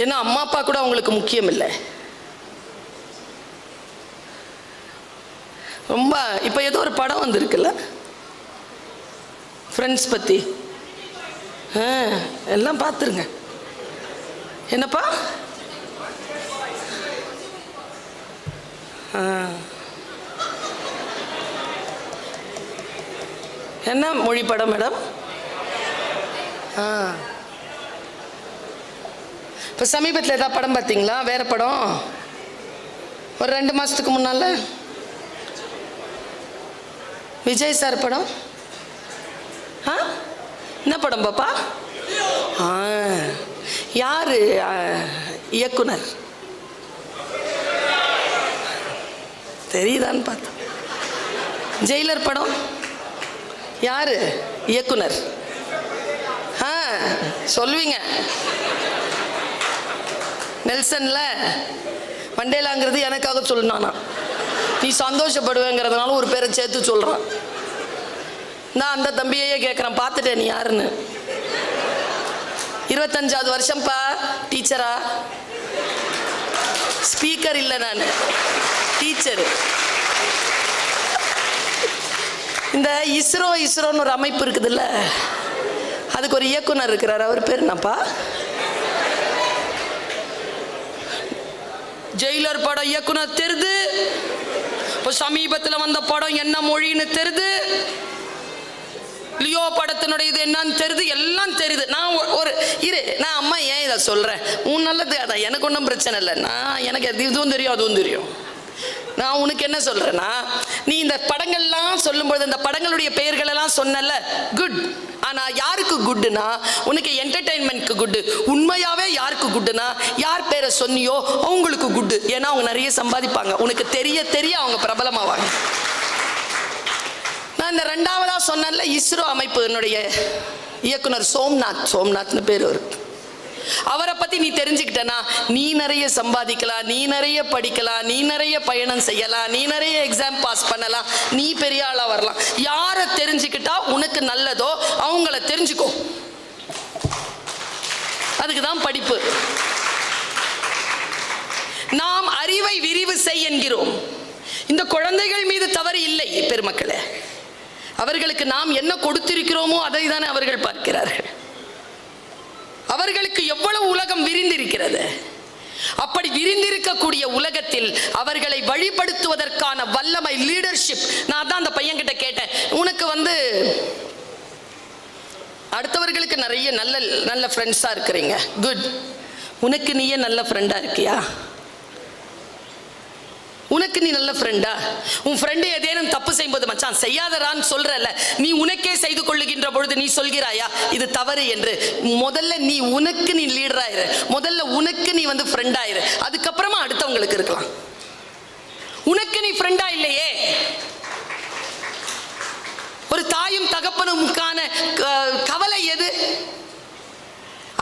ஏன்னா அம்மா அப்பா கூட அவங்களுக்கு முக்கியம் இல்லை. ரொம்ப இப்போ ஏதோ ஒரு படம் வந்திருக்குல்ல ஃப்ரெண்ட்ஸ் பற்றி, எல்லாம் பார்த்துருங்க. என்னப்பா? என்ன மொழி படம் மேடம்? இப்போ சமீபத்தில் ஏதாவது படம் பார்த்தீங்களா? வேற படம் ஒரு 2 மாதத்துக்கு முன்னால் விஜய் சார் படம். என்ன படம் பாப்பா? யாரு இயக்குனர் தெரியுதான்னு பார்த்தேன். ஜெயிலர் படம் யாரு இயக்குனர்? சொல்லுவீங்க. நெல்சன்ல மண்டேலாங்கிறது எனக்காக சொல்லணும்னா நீ சந்தோஷப்படுவேங்கிறதுனால ஒரு பேரை சேர்த்து சொல்றான். நான் அந்த தம்பியையே கேட்குறேன், பார்த்துட்டேன் நீ யாருன்னு. 25வது வருஷம்ப்பா டீச்சரா, ஸ்பீக்கர் இல்லை, நான் டீச்சரு. இந்த இஸ்ரோன்னு ஒரு அமைப்பு இருக்குதுல்ல, அதுக்கு ஒரு இயக்குனர் இருக்கிறார். அவர் பேர் என்னப்பா? ஜெயிலர் படம் இயக்குனர் தெரிது. இப்போ சமீபத்தில் வந்த படம் என்ன மொழின்னு தெரிது. லியோ படத்தினுடைய இது என்னன்னு தெரியுது, எல்லாம் தெரியுது. நான் நான் அம்மா ஏன் இதை சொல்கிறேன், உன் நல்லது அதான், எனக்கு ஒன்றும் பிரச்சனை இல்லை. எனக்கு இதுவும் தெரியும் அதுவும் தெரியும். நான் உனக்கு என்ன சொல்கிறேன்னா, நீ இந்த படங்கள்லாம் சொல்லும்போது இந்த படங்களுடைய பெயர்களெல்லாம் சொன்னல, குட். ஆனால் யாருக்கு குட்டுனா, உனக்கு என்டர்டெயின்மெண்ட்க்கு குட்டு. உண்மையாகவே யாருக்கு குட்டுனா, யார் பேரை சொன்னியோ அவங்களுக்கு குட்டு. ஏன்னா அவங்க நிறைய சம்பாதிப்பாங்க, உனக்கு தெரிய தெரிய அவங்க பிரபலமாவாங்க. நான் இந்த 2வதா சொன்னேன்ல, இஸ்ரோ அமைப்பு என்னுடைய இயக்குனர் சோம்நாத்னு பேர் இருக்கு. அவரை பத்தி நீ தெரிஞ்சுக்கிட்டனா நீ நிறைய சம்பாதிக்கலாம், நீ நிறைய படிக்கலாம், நீ நிறைய பயணம் செய்யலாம், நீ நிறைய எக்ஸாம் பாஸ் பண்ணலாம், நீ பெரிய ஆளா வரலாம். யாரை தெரிஞ்சுக்கிட்டா உனக்கு நல்லதோ அவங்கள தெரிஞ்சுக்கோ. அதுக்கு தான் படிப்பு. நாம் அறிவை விரிவு செய் என்கிறோம். இந்த குழந்தைகள் மீது தவறு இல்லை பெருமக்களே. அவர்களுக்கு நாம் என்ன கொடுத்திருக்கிறோமோ அதை தானே அவர்கள் பார்க்கிறார்கள். அவர்களுக்கு எவ்வளவு உலகம் விரிந்திருக்கிறது. அப்படி விரிந்திருக்கக்கூடிய உலகத்தில் அவர்களை வழிபடுத்துவதற்கான வல்லமை, லீடர்ஷிப். நான் தான் அந்த பையன்கிட்ட கேட்டேன், உனக்கு அடுத்தவர்களுக்கு நிறைய நல்ல நல்ல ஃப்ரெண்ட்ஸாக இருக்கிறீங்க, குட். உனக்கு நீயே நல்ல ஃப்ரெண்டாக இருக்கியா? உனக்கு நீ நல்ல ஃப்ரெண்டா? உன் ஃப்ரெண்டு ஏதேனும் தப்பு செய்யும்போது மச்சான் செய்யாதரான்னு சொல்றல, நீ உனக்கே செய்து கொள்ளுகின்ற பொழுது நீ சொல்கிறாயா இது தவறு என்று? முதல்ல நீ உனக்கு நீ லீடராயிரு, முதல்ல உனக்கு நீ ஃப்ரெண்டாயிரு, அதுக்கப்புறமா அடுத்தவங்களுக்கு இருக்கலாம். உனக்கு நீ ஃப்ரெண்டா இல்லையே. ஒரு தாய் தாயும் தகப்பனுக்கான கவலை எது?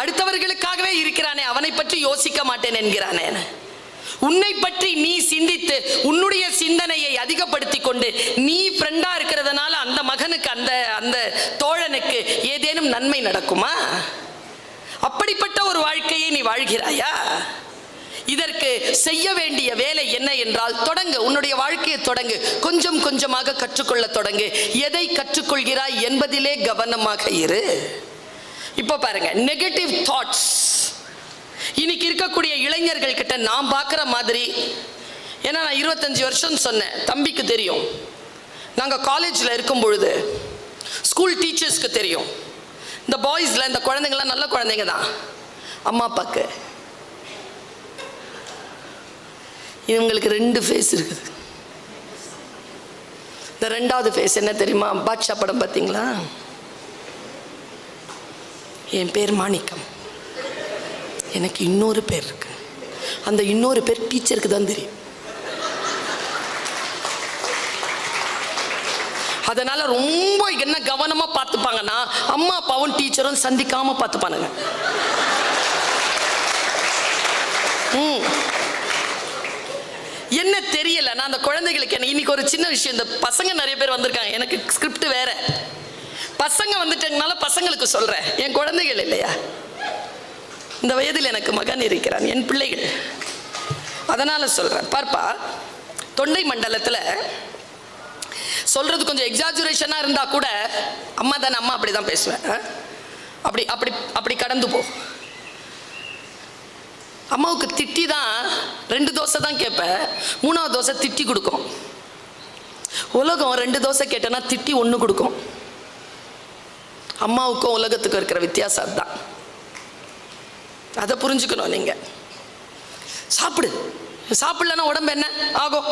அடுத்தவர்களுக்காகவே இருக்கிறானே, அவனை பற்றி யோசிக்க மாட்டேன் என்கிறானே. உன்னை பற்றி நீ சிந்தித்து உன்னுடைய சிந்தனையை அதிகப்படுத்தி கொண்டு நீ ஃப்ரெண்டா இருக்கிறதுனால அந்த மகனுக்கு அந்த தோழனுக்கு ஏதேனும் நன்மை நடக்குமா? அப்படிப்பட்ட ஒரு வாழ்க்கையை நீ வாழ்கிறாயா? இதற்கு செய்ய வேண்டிய வேலை என்ன என்றால், தொடங்கு, உன்னுடைய வாழ்க்கையை தொடங்கு, கொஞ்சம் கொஞ்சமாக கற்றுக்கொள்ள தொடங்கு. எதை கற்றுக்கொள்கிறாய் என்பதிலே கவனமாக இரு. இப்போ பாருங்க, நெகட்டிவ் தாட்ஸ் இன்னைக்கு இருக்கக்கூடிய இளைஞர்கள் கிட்ட நான் பார்க்குற மாதிரி, ஏன்னா நான் 25 வருஷம் சொன்னேன், தம்பிக்கு தெரியும். நாங்கள் காலேஜில் இருக்கும் பொழுது ஸ்கூல் டீச்சர்ஸ்க்கு தெரியும், இந்த பாய்ஸில் இந்த குழந்தைங்களாம் நல்ல குழந்தைங்க தான், அம்மா அப்பாவுக்கு இவங்களுக்கு 2 ஃபேஸ் இருக்குது. இந்த 2வது ஃபேஸ் என்ன தெரியுமா? பாட்ஷா படம் பார்த்தீங்களா? என் பேர் மாணிக்கம், எனக்கு இன்னொரு பேர் இருக்கு, அந்த இன்னொரு பேர் டீச்சருக்கு தான் தெரியும். அதனால ரொம்ப என்ன கவனமா பார்த்துப்பாங்கன்னா, அம்மா அப்பாவும் டீச்சரும் சந்திக்காம பார்த்துப்பானுங்க. என்ன தெரியல, நான் அந்த குழந்தைகளுக்கு என்ன இன்னைக்கு ஒரு சின்ன விஷயம், இந்த பசங்க நிறைய பேர் வந்திருக்காங்க, எனக்கு ஸ்கிரிப்ட் வேற, பசங்க வந்துட்டதுனால பசங்களுக்கு சொல்றேன், என் குழந்தைகள் இல்லையா, இந்த வயதில் எனக்கு மகன் இருக்கிறான், என் பிள்ளைகள், அதனால சொல்றேன். பார்ப்பா, தொண்டை மண்டலத்தில் சொல்றது கொஞ்சம் எக்ஸாஜுரேஷனா இருந்தா கூட, அம்மா தானே, அம்மா அப்படிதான் பேசுவேன், அப்படி அப்படி அப்படி கடந்து போ. அம்மாவுக்கு திட்டி தான் 2 தோசை தான் கேட்பேன், 3வது தோசை திட்டி கொடுக்கும். உலகம் 2 தோசை கேட்டேன்னா திட்டி 1 கொடுக்கும். அம்மாவுக்கும் உலகத்துக்கும் இருக்கிற வித்தியாசம் அதுதான். அதை புரிஞ்சுக்கணும் நீங்க. சாப்பிடு, சாப்பிடலன்னா உடம்பு என்ன ஆகும்?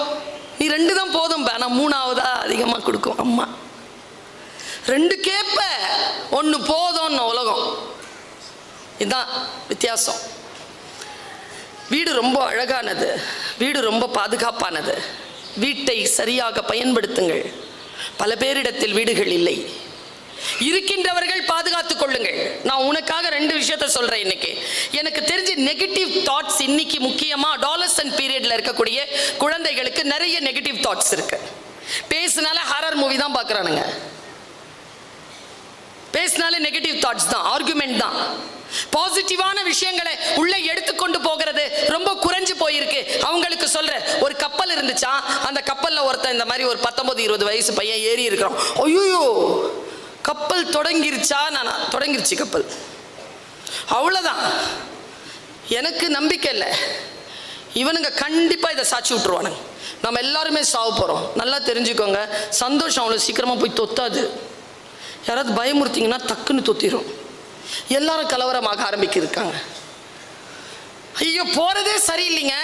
நீ 2 தான் போதும், ஆனால் 3வதா அதிகமாக கொடுக்கும் அம்மா. 2 கேட்ப, 1 போதும்னு உலகம். இதுதான் வித்தியாசம். வீடு ரொம்ப அழகானது, வீடு ரொம்ப பாதுகாப்பானது. வீட்டை சரியாக பயன்படுத்துங்கள். பல பேரிடத்தில் வீடுகள் இல்லை, இருக்கின்றவர்கள் பாதுகாத்துக் கொள்ளுங்கள். நான் உனக்காக 2 விஷயத்தை சொல்றேன் இன்னைக்கு. எனக்கு தெரிஞ்ச நெகட்டிவ் தாட்ஸ் இன்னைக்கு முக்கியமா அடாலசன்ட் பீரியட்ல இருக்கக்கூடிய குழந்தைகளுக்கு நிறைய நெகட்டிவ் தாட்ஸ் இருக்கு. பேசினால ஹாரர் மூவி தான் பார்க்கறானுங்க, பேசினாலே நெகட்டிவ் தாட்ஸ் தான், ஆர்குமெண்ட் தான். பாசிட்டிவான விஷயங்களை உள்ள எடுத்துக்கொண்டு போகிறது ரொம்ப குறைஞ்சு போயிருக்கு. அவங்களுக்கு சொல்ற, ஒரு கப்பல் இருந்துச்சா, அந்த கப்பல்ல ஒருத்தன் இந்த மாதிரி ஒரு 19-20 வயசு பையன் ஏறி இருக்கிறான். ஐயோ, கப்பல் தொடங்கிருச்சா? நான் தொடங்கிருச்சு கப்பல், அவ்வளோதான். எனக்கு நம்பிக்கை இல்லை, இவனுங்க கண்டிப்பாக இதை சாட்சி விட்டுருவானுங்க. நம்ம எல்லாருமே சாவ போகிறோம், நல்லா தெரிஞ்சுக்கோங்க. சந்தோஷம் அவ்வளோ சீக்கிரமாக போய் தொத்தாது. யாராவது பயமுறுத்திங்கன்னா டக்குன்னு தொத்திரும். எல்லாரும் கலவரமாக ஆரம்பிக்கிருக்காங்க. ஐயோ, போகிறதே சரியில்லைங்க,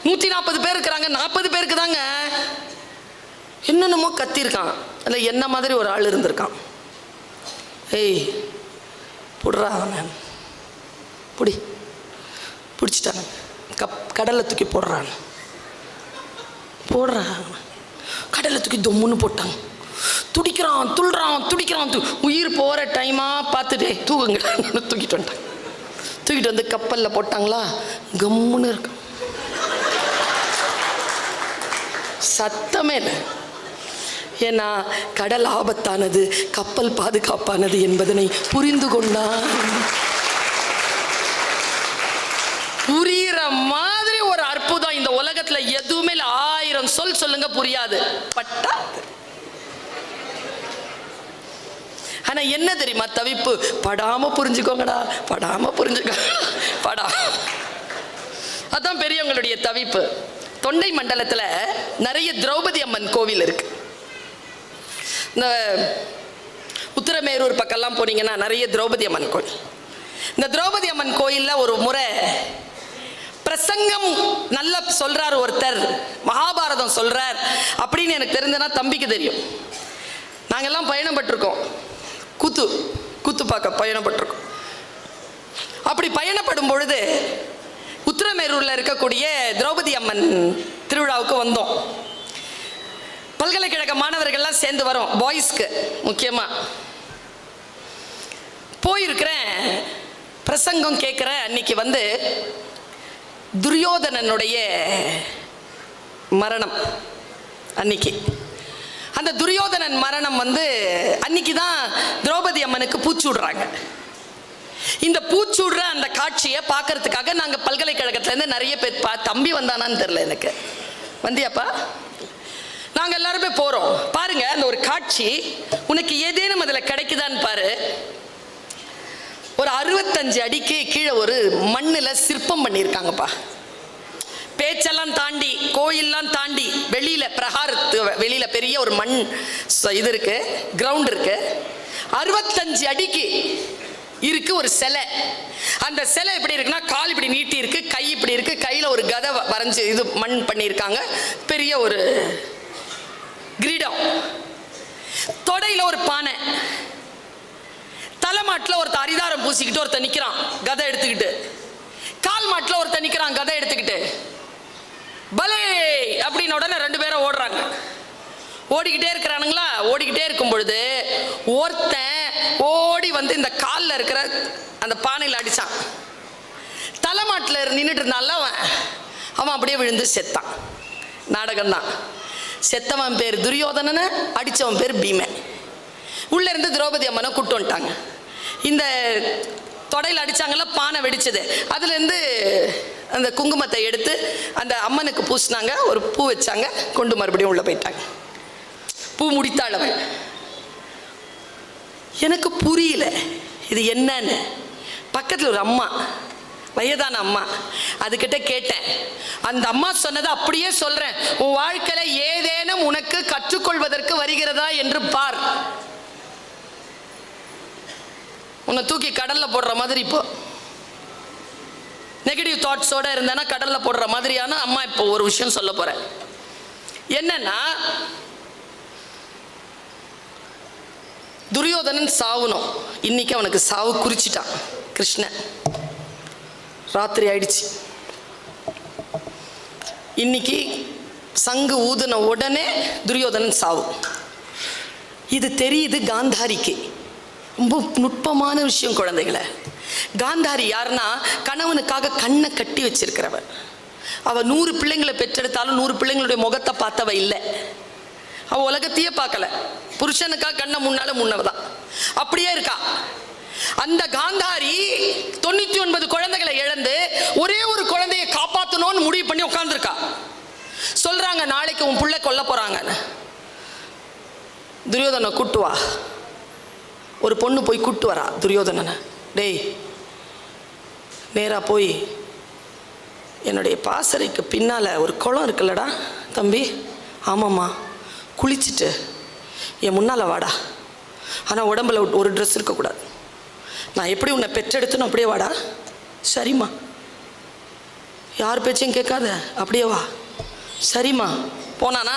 140 பேர் இருக்கிறாங்க, 40 பேருக்கு தாங்க என்னென்னமோ கத்திருக்கான். அதில் என்ன மாதிரி ஒரு ஆள் இருந்திருக்கான். ஏய், புடுறா அவன், பிடிச்சிட்டாங்க, கடலில் தூக்கி போடுறான், கடலில் தூக்கி தொம்முன்னு போட்டாங்க. துடிக்கிறான், துடிக்கிறான். உயிர் போகிற டைமாக பார்த்துட்டே தூக்குங்க, தூக்கிட்டு வந்துட்டாங்க. தூக்கிட்டு வந்து கப்பலில் போட்டாங்களா, கம்முன்னு இருக்கான், சத்தமே இல்லை. ஏன்னா கடல் ஆபத்தானது, கப்பல் பாதுகாப்பானது என்பதனை புரிந்து கொண்டான். புரிகிற மாதிரி ஒரு அற்புதம் இந்த உலகத்துல எதுவுமே 1000 சொல் சொல்லுங்க புரியாது, பட்டா. ஆனா என்ன தெரியுமா தவிப்பு? படாம புரிஞ்சுக்கோங்கடா, படா. அதான் பெரியவங்களுடைய தவிப்பு. தொண்டை மண்டலத்துல நிறைய திரௌபதி அம்மன் கோவில் இருக்கு. இந்த உத்தரமேரூர் பக்கம்லாம் போனீங்கன்னா நிறைய திரௌபதி அம்மன் கோயில். இந்த திரௌபதி அம்மன் கோயிலில் ஒரு முறை பிரசங்கம் நல்லா சொல்றார் ஒருத்தர், மகாபாரதம் சொல்றார் அப்படின்னு எனக்கு தெரிஞ்சனா தம்பிக்கு தெரியும். நாங்கெல்லாம் பயணப்பட்டிருக்கோம், கூத்து பார்க்க பயணப்பட்டிருக்கோம். அப்படி பயணப்படும் பொழுது உத்தரமேரூரில் இருக்கக்கூடிய திரௌபதி அம்மன் திருவிழாவுக்கு வந்தோம். பல்கலைக்கழக மாணவர்கள்லாம் சேர்ந்து வரோம், பாய்ஸ்க்கு முக்கியமாக போயிருக்கிறேன். பிரசங்கம் கேட்குற அன்னைக்கு துரியோதனனுடைய மரணம். அன்னைக்கு அந்த துரியோதனன் மரணம் அன்னைக்கு தான் திரௌபதி அம்மனுக்கு பூச்சி விடுறாங்க. இந்த பூச்சூடுற அந்த காட்சியை பார்க்கறதுக்காக நாங்கள் பல்கலைக்கழகத்திலேருந்து நிறைய பேர் தம்பி வந்தானான்னு தெரில, எனக்கு வந்தியாப்பா? நாங்கள் எல்லாருமே போகிறோம். பாருங்க, அந்த ஒரு காட்சி உனக்கு ஏதேனும் அதில் கிடைக்குதான்னு பாரு. ஒரு 65 அடிக்கு கீழே ஒரு மண்ணில் சிற்பம் பண்ணியிருக்காங்கப்பா. பேச்செல்லாம் தாண்டி, கோயிலெல்லாம் தாண்டி, வெளியில் பிரகாரத்து வெளியில் பெரிய ஒரு மண் இது இருக்கு, கிரவுண்ட் இருக்கு. 65 அடிக்கு இருக்கு ஒரு சிலை. அந்த சிலை எப்படி இருக்குன்னா, கால் இப்படி நீட்டி இருக்கு, கை இப்படி இருக்கு, கையில் ஒரு கதை வரைஞ்சி இது மண் பண்ணியிருக்காங்க, பெரிய ஒரு கிரீடம், தொடையில் ஒரு பானை, தலைமாட்டில் ஒருத்தர் அரிதாரம் பூசிக்கிட்டு ஒருத்தர் நிற்கிறான் கதை எடுத்துக்கிட்டு, கால் மாட்டில் ஒருத்தர் நிற்கிறான் கதை எடுத்துக்கிட்டு. பலே அப்படின்னு உடனே 2 பேரும் ஓடுறாங்க. ஓடிக்கிட்டே இருக்கிறானுங்களா. ஓடிக்கிட்டே இருக்கும் பொழுது ஒருத்தன் ஓடி இந்த காலில் இருக்கிற அந்த பானையில் அடித்தான். தலைமாட்டில் நின்றுட்டு இருந்தால அவன் அப்படியே விழுந்து செத்தான். நாடகம்தான். செத்தவன் பேர் துரியோதனனை, அடித்தவன் பேர் பீமன். உள்ளே இருந்து திரௌபதி அம்மனை கூட்டு வந்துட்டாங்க. இந்த தொடையில் அடித்தாங்கல்ல, பானை வெடிச்சது, அதுலேருந்து அந்த குங்குமத்தை எடுத்து அந்த அம்மனுக்கு பூசினாங்க, ஒரு பூ வச்சாங்க, கொண்டு மறுபடியும் உள்ளே போயிட்டாங்க. பூ முடித்தாள் அவன். எனக்கு புரியல இது என்னன்னு. பக்கத்தில் ஒரு அம்மா, வயதான அம்மா, அதுக்கிட்ட கேட்டேன். அந்த அம்மா சொன்னதை அப்படியே சொல்கிறேன். உன் வாழ்க்கையில் ஏதேனும் உனக்கு கற்றுக்கொள்வதற்கு வருகிறதா என்று பார். உன்னை தூக்கி கடலில் போடுற மாதிரி, இப்போ நெகட்டிவ் தாட்ஸோடு இருந்தேன்னா கடலில் போடுற மாதிரியான அம்மா இப்போ ஒரு விஷயம் சொல்ல போகிறேன். என்னன்னா, துரியோதனன் சாவணும். இன்னைக்கு அவனுக்கு சாவு குறிச்சிட்டான் கிருஷ்ணன். ராத்திரி ஆயிடுச்சு. இன்னைக்கு சங்கு ஊதுன உடனே துரியோதனன் சாவு. இது தெரியுது காந்தாரிக்கு. ரொம்ப நுட்பமான விஷயம் குழந்தைகளை. காந்தாரி யாருன்னா, கணவனுக்காக கண்ணை கட்டி வச்சிருக்கிறவன். அவள் 100 பிள்ளைங்களை பெற்றெடுத்தாலும் 100 பிள்ளைங்களுடைய முகத்தை பார்த்தவ இல்லை. அவள் உலகத்தையே பார்க்கல. புருஷனுக்காக கண்ணை முன்னவதான். அப்படியே இருக்கா. அந்த காந்தாரி 99 குழந்தைகளை இழந்து ஒரே ஒரு குழந்தையை காப்பாற்றணும்னு முடிவு பண்ணி உட்காந்துருக்கா. சொல்றாங்க, நாளைக்கு உன் பிள்ளை கொல்ல போறாங்க. துரியோதனை கூட்டு வா. ஒரு பொண்ணு போய் கூட்டு வரா துரியோதனனை. டேய், நேராக போய் என்னுடைய பாசறைக்கு பின்னால் ஒரு குளம் இருக்குல்லடா தம்பி. ஆமாம்மா. குளிச்சுட்டு என் முன்னால் வாடா. ஆனால் உடம்புல ஒரு ட்ரெஸ் இருக்கக்கூடாது. நான் எப்படி உன்னை பெற்றெடுத்துன்னு அப்படியே வாடா. சரிம்மா. யார் பேச்சையும் கேட்காத, அப்படியே வா. சரிம்மா. போனானா,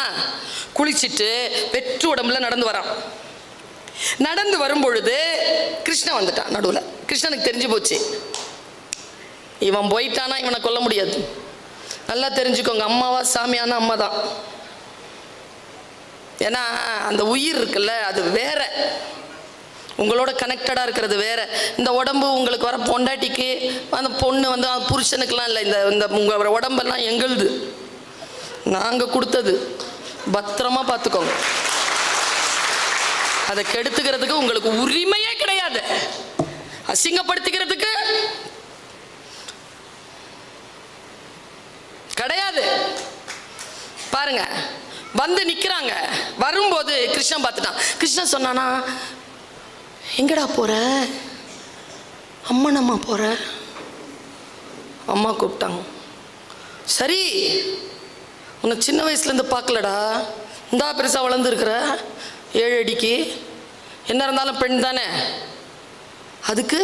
குளிச்சுட்டு வெற்று உடம்புல நடந்து வரான். நடந்து வரும்பொழுது கிருஷ்ணன் வந்துட்டான் நடுவில். கிருஷ்ணனுக்கு தெரிஞ்சு போச்சு, இவன் போயிட்டானா இவனை கொல்ல முடியாது. நல்லா தெரிஞ்சுக்கோங்க, அம்மாவா சாமியான அம்மா தான். ஏன்னா அந்த உயிர் இருக்குல்ல, அது வேற, உங்களோட கனெக்டடாக இருக்கிறது வேற. இந்த உடம்பு உங்களுக்கு வர பொண்டாட்டிக்கு, அந்த பொண்ணு புருஷனுக்கெல்லாம் இல்லை. இந்த உங்கள் உடம்பெல்லாம் எங்களுது, நாங்கள் கொடுத்தது. பத்திரமா பார்த்துக்கோங்க. அதை கெடுத்துக்கிறதுக்கு உங்களுக்கு உரிமையே கிடையாது. அசிங்கப்படுத்திக்கிறதுக்கு கிடையாது. பாருங்க, நிக்கிறாங்க. வரும்போது கிருஷ்ணன் பார்த்துட்டான். கிருஷ்ணன் சொன்னானா, எங்கடா போற? அம்மா போற. அம்மா கூப்பிட்டாங்க. சரி, உன்னை சின்ன வயசுலேருந்து பார்க்கலடா, இந்தா பெருசாக வளர்ந்துருக்குற, 7 அடிக்கு, என்ன இருந்தாலும் பெண் தானே, அதுக்கு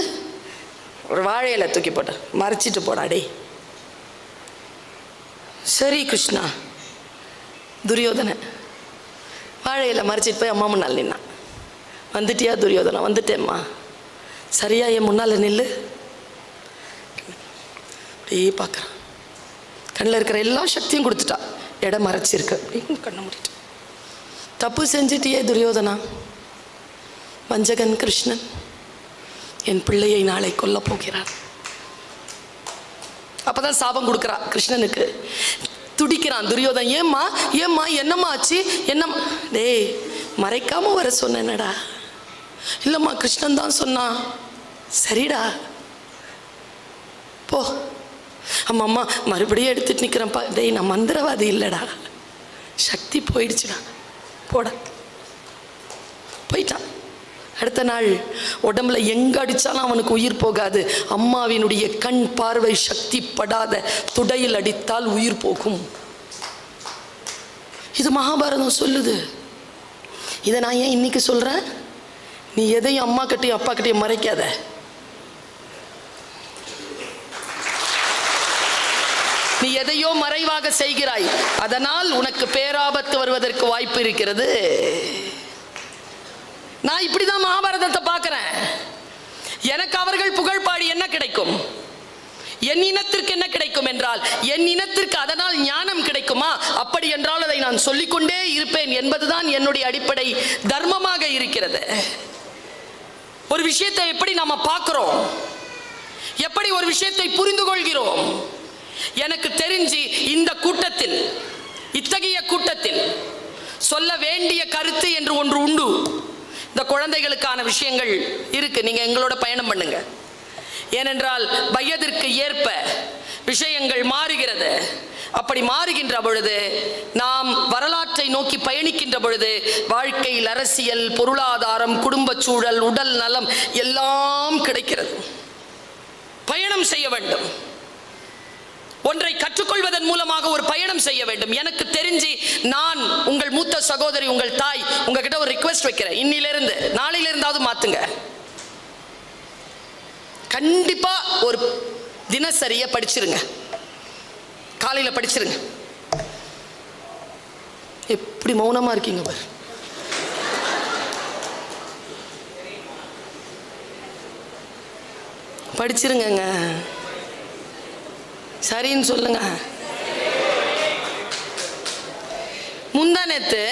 ஒரு வாழையில தூக்கி போட்ட மறைச்சிட்டு போடா டே. சரி கிருஷ்ணா. துரியோதனை வாழையில மறைச்சிட்டு போய் அம்மா முன்னால் நின்னான். வந்துட்டியா துரியோதனா? வந்துட்டேம்மா. சரியா என் முன்னால் நில்லு. அப்படியே பார்க்குறான். கண்ணில் இருக்கிற எல்லா சக்தியும் கொடுத்துட்டா. இடம் மறைச்சிருக்கு அப்படின்னு கண்ணை மூடிட்டு தப்பு செஞ்சிட்டியே துரியோதனா, வஞ்சகன் கிருஷ்ணன் என் பிள்ளையை நாளை கொல்ல போகிறார். அப்பதான் சாபம் கொடுக்குறா கிருஷ்ணனுக்கு. துடிக்கிறான் துரியோதன். ஏம்மா ஏம்மா என்னம்மா ஆச்சு என்னம்மா? டேய் மறைக்காம வர சொன்னேனடா. இல்லம்மா கிருஷ்ணன் தான் சொன்னான். சரிடா போ. அம்மா அம்மா மறுபடியும் எடுத்துட்டு நிற்கிறேன்ப்பா. டேய் நான் மந்திரவாதி இல்லைடா, சக்தி போயிடுச்சுடா, போட. போயிட்டான். அடுத்த நாள் உடம்புல எங்க அடிச்சாலும் அவனுக்கு உயிர் போகாது. அம்மாவினுடைய கண் பார்வை சக்தி படாத துடையில் அடித்தால் உயிர் போகும். இது மகாபாரதம் சொல்லுது. இதை நான் ஏன் இன்னைக்கு சொல்றேன்? நீ எதையும் அம்மா கிட்டையும் அப்பா கிட்டையும் மறைக்காத. நீ எதையோ மறைவாக செய்கிறாய், அதனால் உனக்கு பேராபத்து வருவதற்கு வாய்ப்பு இருக்கிறது. நான் இப்படிதான் மகாபாரதத்தை பார்க்கிறேன். எனக்கு அவர்கள் புகழ் பாடி என்ன கிடைக்கும்? என் இனத்திற்கு என்ன கிடைக்கும் என்றால், என் இனத்திற்கு அதனால் ஞானம் கிடைக்குமா? அப்படி என்றால் அதை நான் சொல்லிக்கொண்டே இருப்பேன் என்பதுதான் என்னுடைய அடிப்படை தர்மமாக இருக்கிறது. ஒரு விஷயத்தை எப்படி நாம பார்க்கிறோம், எப்படி ஒரு விஷயத்தை புரிந்து கொள்கிறோம். எனக்கு தெரிஞ்சு இந்த கூட்டத்தில், இத்தகைய கூட்டத்தில் சொல்ல வேண்டிய கருத்து என்று ஒன்று உண்டு. இந்த குழந்தைகளுக்கான விஷயங்கள் இருக்கு. நீங்க எங்களோட பயணம் பண்ணுங்க. ஏனென்றால் வயதிற்கு ஏற்ப விஷயங்கள் மாறுகிறது. அப்படி மாறுகின்ற பொழுது, நாம் வரலாற்றை நோக்கி பயணிக்கின்ற பொழுது, வாழ்க்கையில் அரசியல், பொருளாதாரம், குடும்ப சூழல், உடல் நலம் எல்லாம் கிடைக்கிறது. பயணம் செய்ய வேண்டும். ஒன்றை கற்றுக்கொள்வதன் மூலமாக ஒரு பயணம் செய்ய வேண்டும். எனக்கு தெரிஞ்சு நான் உங்கள் மூத்த சகோதரி, உங்கள் தாய், உங்ககிட்ட ஒரு ரிக்வெஸ்ட் வைக்கிறேன். இன்னிலிருந்து நாளையிலிருந்தாவது மாத்துங்க. கண்டிப்பா ஒரு தினசரியை படிச்சிருங்க. காலையில படிச்சிருங்க. எப்படி மௌனமா இருக்கீங்க பாரு. படிச்சிருங்க. சரின்னு சொல்லுங்க. முந்தா நேத்து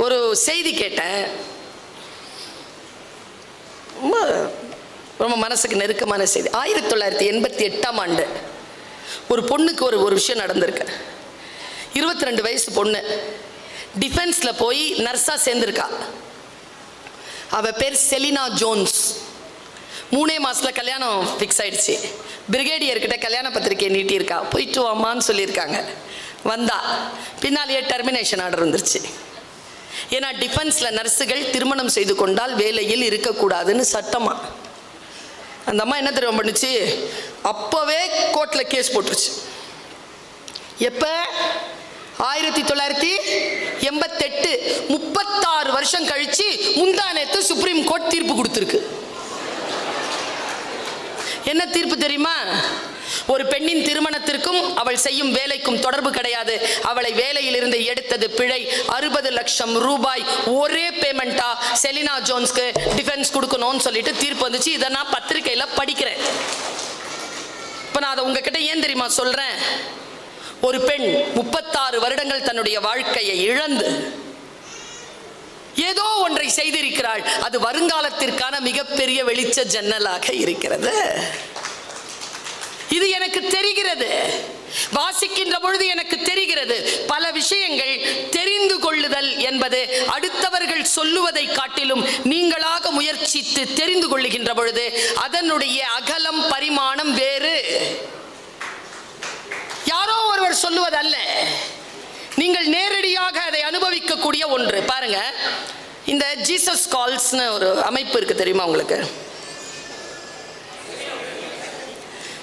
ஒரு செய்தி கேட்டேன். ரொம்ப மனசுக்கு நெருக்கமான செய்தி. 1988ஆம் ஆண்டு ஒரு பொண்ணுக்கு ஒரு விஷயம் நடந்திருக்கு. 22 வயசு பொண்ணு டிஃபென்ஸ்ல போய் நர்ஸா சேர்ந்திருக்கா. அவ பேர் செலினா ஜோன்ஸ். 3 மாசத்துல கல்யாணம் ஃபிக்ஸ் ஆயிடுச்சு. பிரிகேடியர்கிட்ட கல்யாண பத்திரிக்கை நீட்டியிருக்கா. போயிட்டு வாமான்னு சொல்லியிருக்காங்க. வந்தா பின்னாலேயே டெர்மினேஷன் ஆர்டர் வந்துருச்சு. ஏன்னா டிஃபென்ஸ்ல நர்ஸுகள் திருமணம் செய்து கொண்டால் வேலையில் இருக்கக்கூடாதுன்னு சட்டமா. அந்த அம்மா என்ன தெரியும் பண்ணுச்சு? அப்பவே கோர்ட்ல கேஸ் போட்டுருச்சு. எப்ப? 1988. 36 வருஷம் கழிச்சு முந்தா நேத்து சுப்ரீம் கோர்ட் தீர்ப்பு கொடுத்திருக்கு. என்ன தீர்ப்பு தெரியுமா? ஒரு பெண்ணின் திருமணத்திற்கும் அவள் செய்யும் வேலைக்கும் தொடர்பு கிடையாது. அவளை வேலையில் இருந்து எடுத்தது பிழை. 60 லட்சம் ரூபாய் ஒரே பேமெண்டா செலினா ஜோன்ஸ்க்கு டிஃபென்ஸ் கொடுக்கணும்னு சொல்லிட்டு தீர்ப்பு வந்துச்சு. இதை நான் பத்திரிகையில படிக்கிறேன். இப்ப நான் அதை உங்ககிட்ட ஏன் தெரியுமா சொல்றேன்? ஒரு பெண் 36 வருடங்கள் தன்னுடைய வாழ்க்கையை இழந்து ஏதோ ஒன்றை செய்திருக்கிறாள். அது வருங்காலத்திற்கான மிகப்பெரிய வெளிச்ச ஜன்னலாக இருக்கிறது. இது எனக்கு தெரிகிறது. வாசிக்கின்ற பொழுது எனக்கு தெரிகிறது. பல விஷயங்கள் தெரிந்து கொள்ளுதல் என்பது அடுத்தவர்கள் சொல்லுவதை காட்டிலும் நீங்களாக முயற்சித்து தெரிந்து கொள்ளுகின்ற பொழுது அதனுடைய அகலம், பரிமாணம் வேறு. யாரோ ஒருவர் சொல்லுவதல்ல, நீங்கள் நேரடியாக அதை அனுபவிக்கக்கூடிய ஒன்று. பாருங்க, இந்த ஜீசஸ் கால்ஸ்னு ஒரு அமைப்பு இருக்கு, தெரியுமா உங்களுக்கு?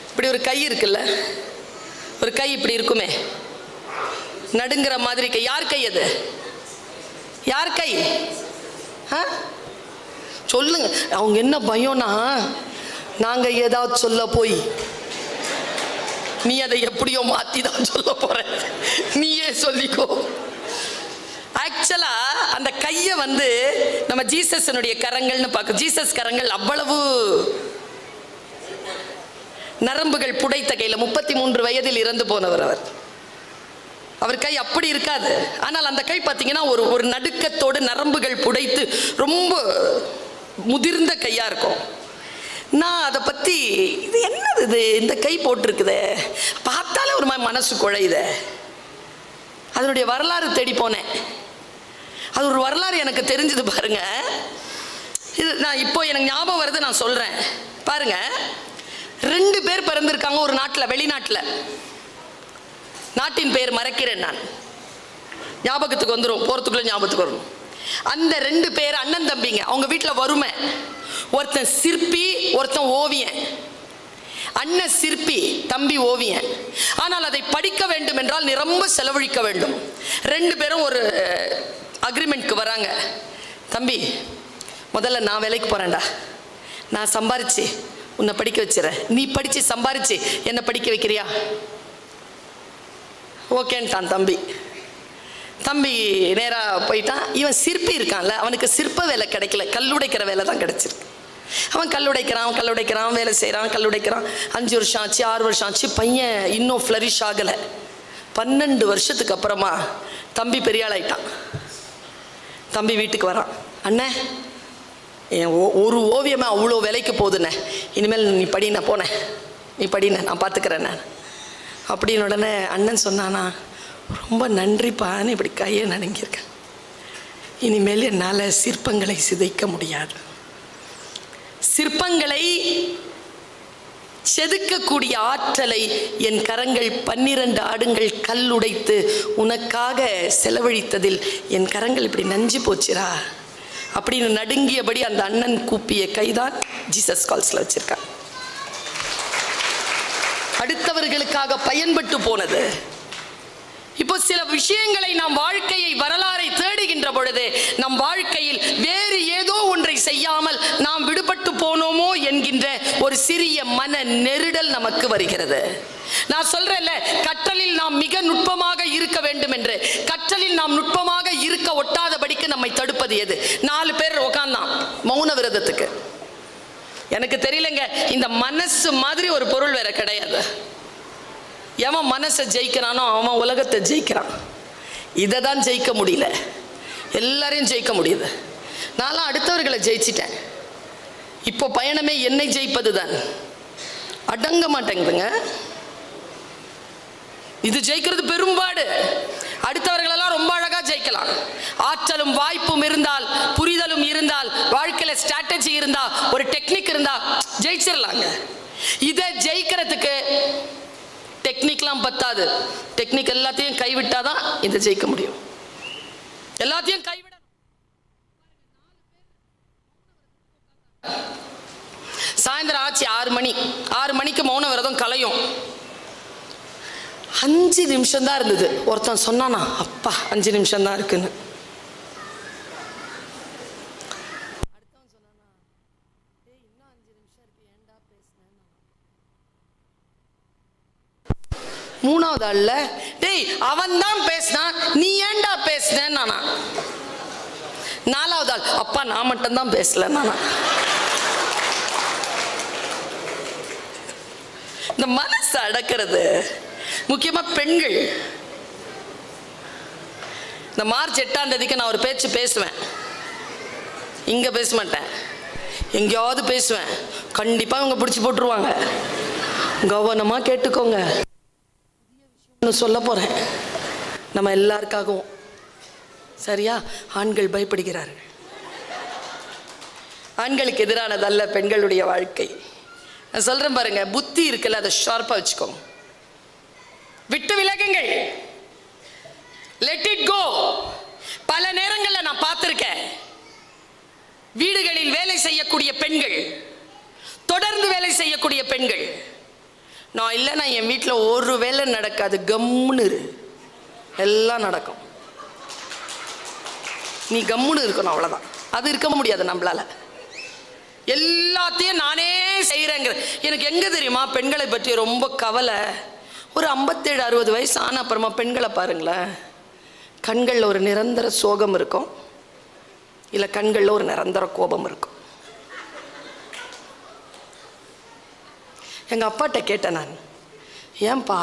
இப்படி ஒரு கை இருக்குல்ல, ஒரு கை இப்படி இருக்குமே, நடுங்கிற மாதிரி கை. யார் கை அது? யார் கை? சொல்லுங்க. அவங்க என்ன பயம்னா, நாங்க ஏதாவது சொல்ல போய் நீ அதை எப்படியோ மாத்தி தான் சொல்ல போற, நீயே சொல்லிக்கோ. ஆக்சுவலா அந்த கையை நம்ம ஜீசஸனுடைய கரங்கள்னு பார்க்க. ஜீசஸ் கரங்கள் அவ்வளவு நரம்புகள் புடைத்த கையில். 33 வயதில் இறந்து போனவர் அவர். அவர் கை அப்படி இருக்காது. ஆனால் அந்த கை பார்த்தீங்கன்னா ஒரு ஒரு நடுக்கத்தோடு நரம்புகள் புடைத்து ரொம்ப முதிர்ந்த கையாக இருக்கும். நான் அதை பற்றி இது என்னது இது இந்த கை போட்டிருக்குதே, பார்த்தாலே ஒரு மாதிரி மனசு குழையுதே. அதனுடைய வரலாறு தேடி போனேன். அது ஒரு வரலாறு எனக்கு தெரிஞ்சது பாருங்க. இது நான் இப்போ எனக்கு ஞாபகம் வருது, நான் சொல்கிறேன் பாருங்க. 2 பேர் பிறந்திருக்காங்க ஒரு நாட்டில், வெளிநாட்டில். நாட்டின் பெயர் மறக்கிறேன் நான், ஞாபகத்துக்கு வந்துடும், போகிறதுக்குள்ளே ஞாபகத்துக்கு வரணும். அந்த 2 பேர் அண்ணன் தம்பிங்க. அவங்க வீட்டில் வறுமை. ஒருத்தன் சிற்பி, ஒருத்தன் ஓவியன். அண்ணன் சிற்பி, தம்பி ஓவியன். ஆனால் அதை படிக்க வேண்டும் என்றால் நிரம்ப செலவழிக்க வேண்டும். 2 பேரும் ஒரு அக்ரிமெண்ட்க்கு வராங்க. தம்பி, முதல்ல நான் வேலைக்கு போகிறேன்டா, நான் சம்பாரிச்சு உன்னை படிக்க வச்சிடறேன், நீ படித்து சம்பாரிச்சு என்னை படிக்க வைக்கிறியா? ஓகேன்ட்டான் தம்பி. தம்பி நேராக போயிட்டான். இவன் சிற்பி இருக்கான்ல, அவனுக்கு சிற்ப வேலை கிடைக்கல, கல்லுடைக்கிற வேலை தான் கிடைச்சிருக்கு. அவன் கல்லுடைக்கிறான், வேலை செய்கிறான், கல்லுடைக்கிறான். 5 வருஷம் ஆச்சு, 6 வருஷம் ஆச்சு, பையன் இன்னும் ஃப்ளரிஷ் ஆகலை. 12 வருஷத்துக்கு அப்புறமா தம்பி பெரிய ஆளாயிட்டான். தம்பி வீட்டுக்கு வரான். அண்ணே, என் ஒரு ஓவியமே அவ்வளோ விலைக்கு போகுதுண்ணே, இனிமேல் நீ படி, நான் போனேன், நீ படிண்ணே, நான் பார்த்துக்கிறேன் நான் அப்படின்னு. உடனே அண்ணன் சொன்னானா, ரொம்ப நன்றிப்பான்னு இப்படி கையை நடுங்கியிருக்கேன். இனிமேல் என்னால் சிற்பங்களை சிதைக்க முடியாது. சிற்பங்களை செதுக்கக்கூடிய ஆற்றலை என் கரங்கள் 12 ஆடுங்கள் கல் உடைத்து உனக்காக செலவழித்ததில் என் கரங்கள் இப்படி நஞ்சு போச்சுரா அப்படின்னு நடுங்கியபடி அந்த அண்ணன் கூப்பிய கைதான் ஜீசஸ் கால்ஸ்ல வச்சிருக்காங்க. அடுத்தவர்களுக்காக பயன்பட்டு போனது. இப்போ சில விஷயங்களை நாம் வாழ்க்கையை வரலாறை தேடுகின்ற பொழுது நம் வாழ்க்கையில் வேறு ஏதோ ஒன்றை செய்யாமல் நாம் விடுபட்டு போனோமோ என்கின்ற ஒரு சிறிய மன நெருடல் நமக்கு வருகிறது. நான் சொல்றேன்ல, கற்றலில் நாம் மிக நுட்பமாக இருக்க வேண்டும் என்று. கற்றலில் நாம் நுட்பமாக இருக்க ஒட்டாதபடிக்கு நம்மை தடுப்பது எது? 4 பேர் உட்கார்ந்தான் மௌன விரதத்துக்கு. எனக்கு தெரியலங்க, இந்த மனசு மாதிரி ஒரு பொருள் வேற கிடையாது. எவன் மனசை ஜெயிக்கிறானோ அவன் உலகத்தை ஜெயிக்கிறான். இதை தான் ஜெயிக்க முடியல, எல்லாரையும் ஜெயிக்க முடியுது. நான்லாம் அடுத்தவர்களை ஜெயிச்சிட்டேன். இப்போ பயணமே என்னை ஜெயிப்பது தான். அடங்க மாட்டேங்குதுங்க. இது ஜெயிக்கிறது பெரும்பாடு. அடுத்தவர்களெல்லாம் ரொம்ப அழகா ஜெயிக்கலாம். ஆற்றலும் வாய்ப்பும் இருந்தால், புரிதலும் இருந்தால், வாழ்க்கையில ஸ்ட்ராட்டஜி இருந்தா, ஒரு டெக்னிக் இருந்தா ஜெயிச்சிடலாங்க. இதை ஜெயிக்கிறதுக்கு டெக்னிக்லாம் பத்தாது. டெக்னிக் எல்லாத்தையும் கைவிட்டாதான் இதை ஜெயிக்க முடியும். எல்லாத்தையும் கைவிட. சாயந்தரம் ஆச்சு 6 மணி. 6 மணிக்கு மௌன விரதம் கலையும். 5 நிமிஷம் தான் இருந்தது. ஒருத்தன் சொன்னானா, அப்பா 5 நிமிஷம் தான் இருக்குன்னு. மூணாவது ஆள்ல, டேய் அவன் தான் பேசினான், நீ ஏன்டா பேசின நானா. 4வது ஆள், அப்பா நான் மட்டும் தான் பேசல நானா. இந்த மனசு அடக்கிறது, முக்கியமா பெண்கள். இந்த மார்ச் 8ஆம் தேதிக்கு நான் ஒரு பேச்சு பேசுவேன். இங்க பேச மாட்டேன், எங்கேயாவது பேசுவேன். கண்டிப்பா இவங்க பிடிச்சி போட்டுருவாங்க. கவனமா கேட்டுக்கோங்க. சொல்ல போறேன் நம்ம எல்லாருக்காகவும். சரியா? ஆண்கள் பயப்படுகிறார்கள். ஆண்களுக்கு எதிரானதல்ல பெண்களுடைய வாழ்க்கை. நான் சொல்றேன் பாருங்க, புத்தி இருக்குல்ல, அதை ஷார்ப்பா வச்சுக்கோங்க. விட்டு விலகுங்கள். Let it go. பல நேரங்களில் நான் பார்த்திருக்கேன், வீடுகளில் வேலை செய்யக்கூடிய பெண்கள், தொடர்ந்து வேலை செய்யக்கூடிய பெண்கள், நான் இல்லைன்னா என் வீட்டில் ஒரு வேலை நடக்காது, கம்முன்னு இரு, எல்லாம் நடக்கும், நீ கம்முன்னு இருக்கணும், அவ்வளோதான். அது இருக்க முடியாது நம்மளால. எல்லாத்தையும் நானே செய்கிறேங்கிற. எனக்கு எங்கே தெரியுமா பெண்களை பற்றி ரொம்ப கவலை. ஒரு 57-60 வயசு ஆன அப்புறமா பெண்களை பாருங்களேன், கண்களில் ஒரு நிரந்தர சோகம் இருக்கும், இல்லை கண்களில் ஒரு நிரந்தர கோபம் இருக்கும். எங்கள் அப்பாட்ட கேட்டேன் நான், ஏன்பா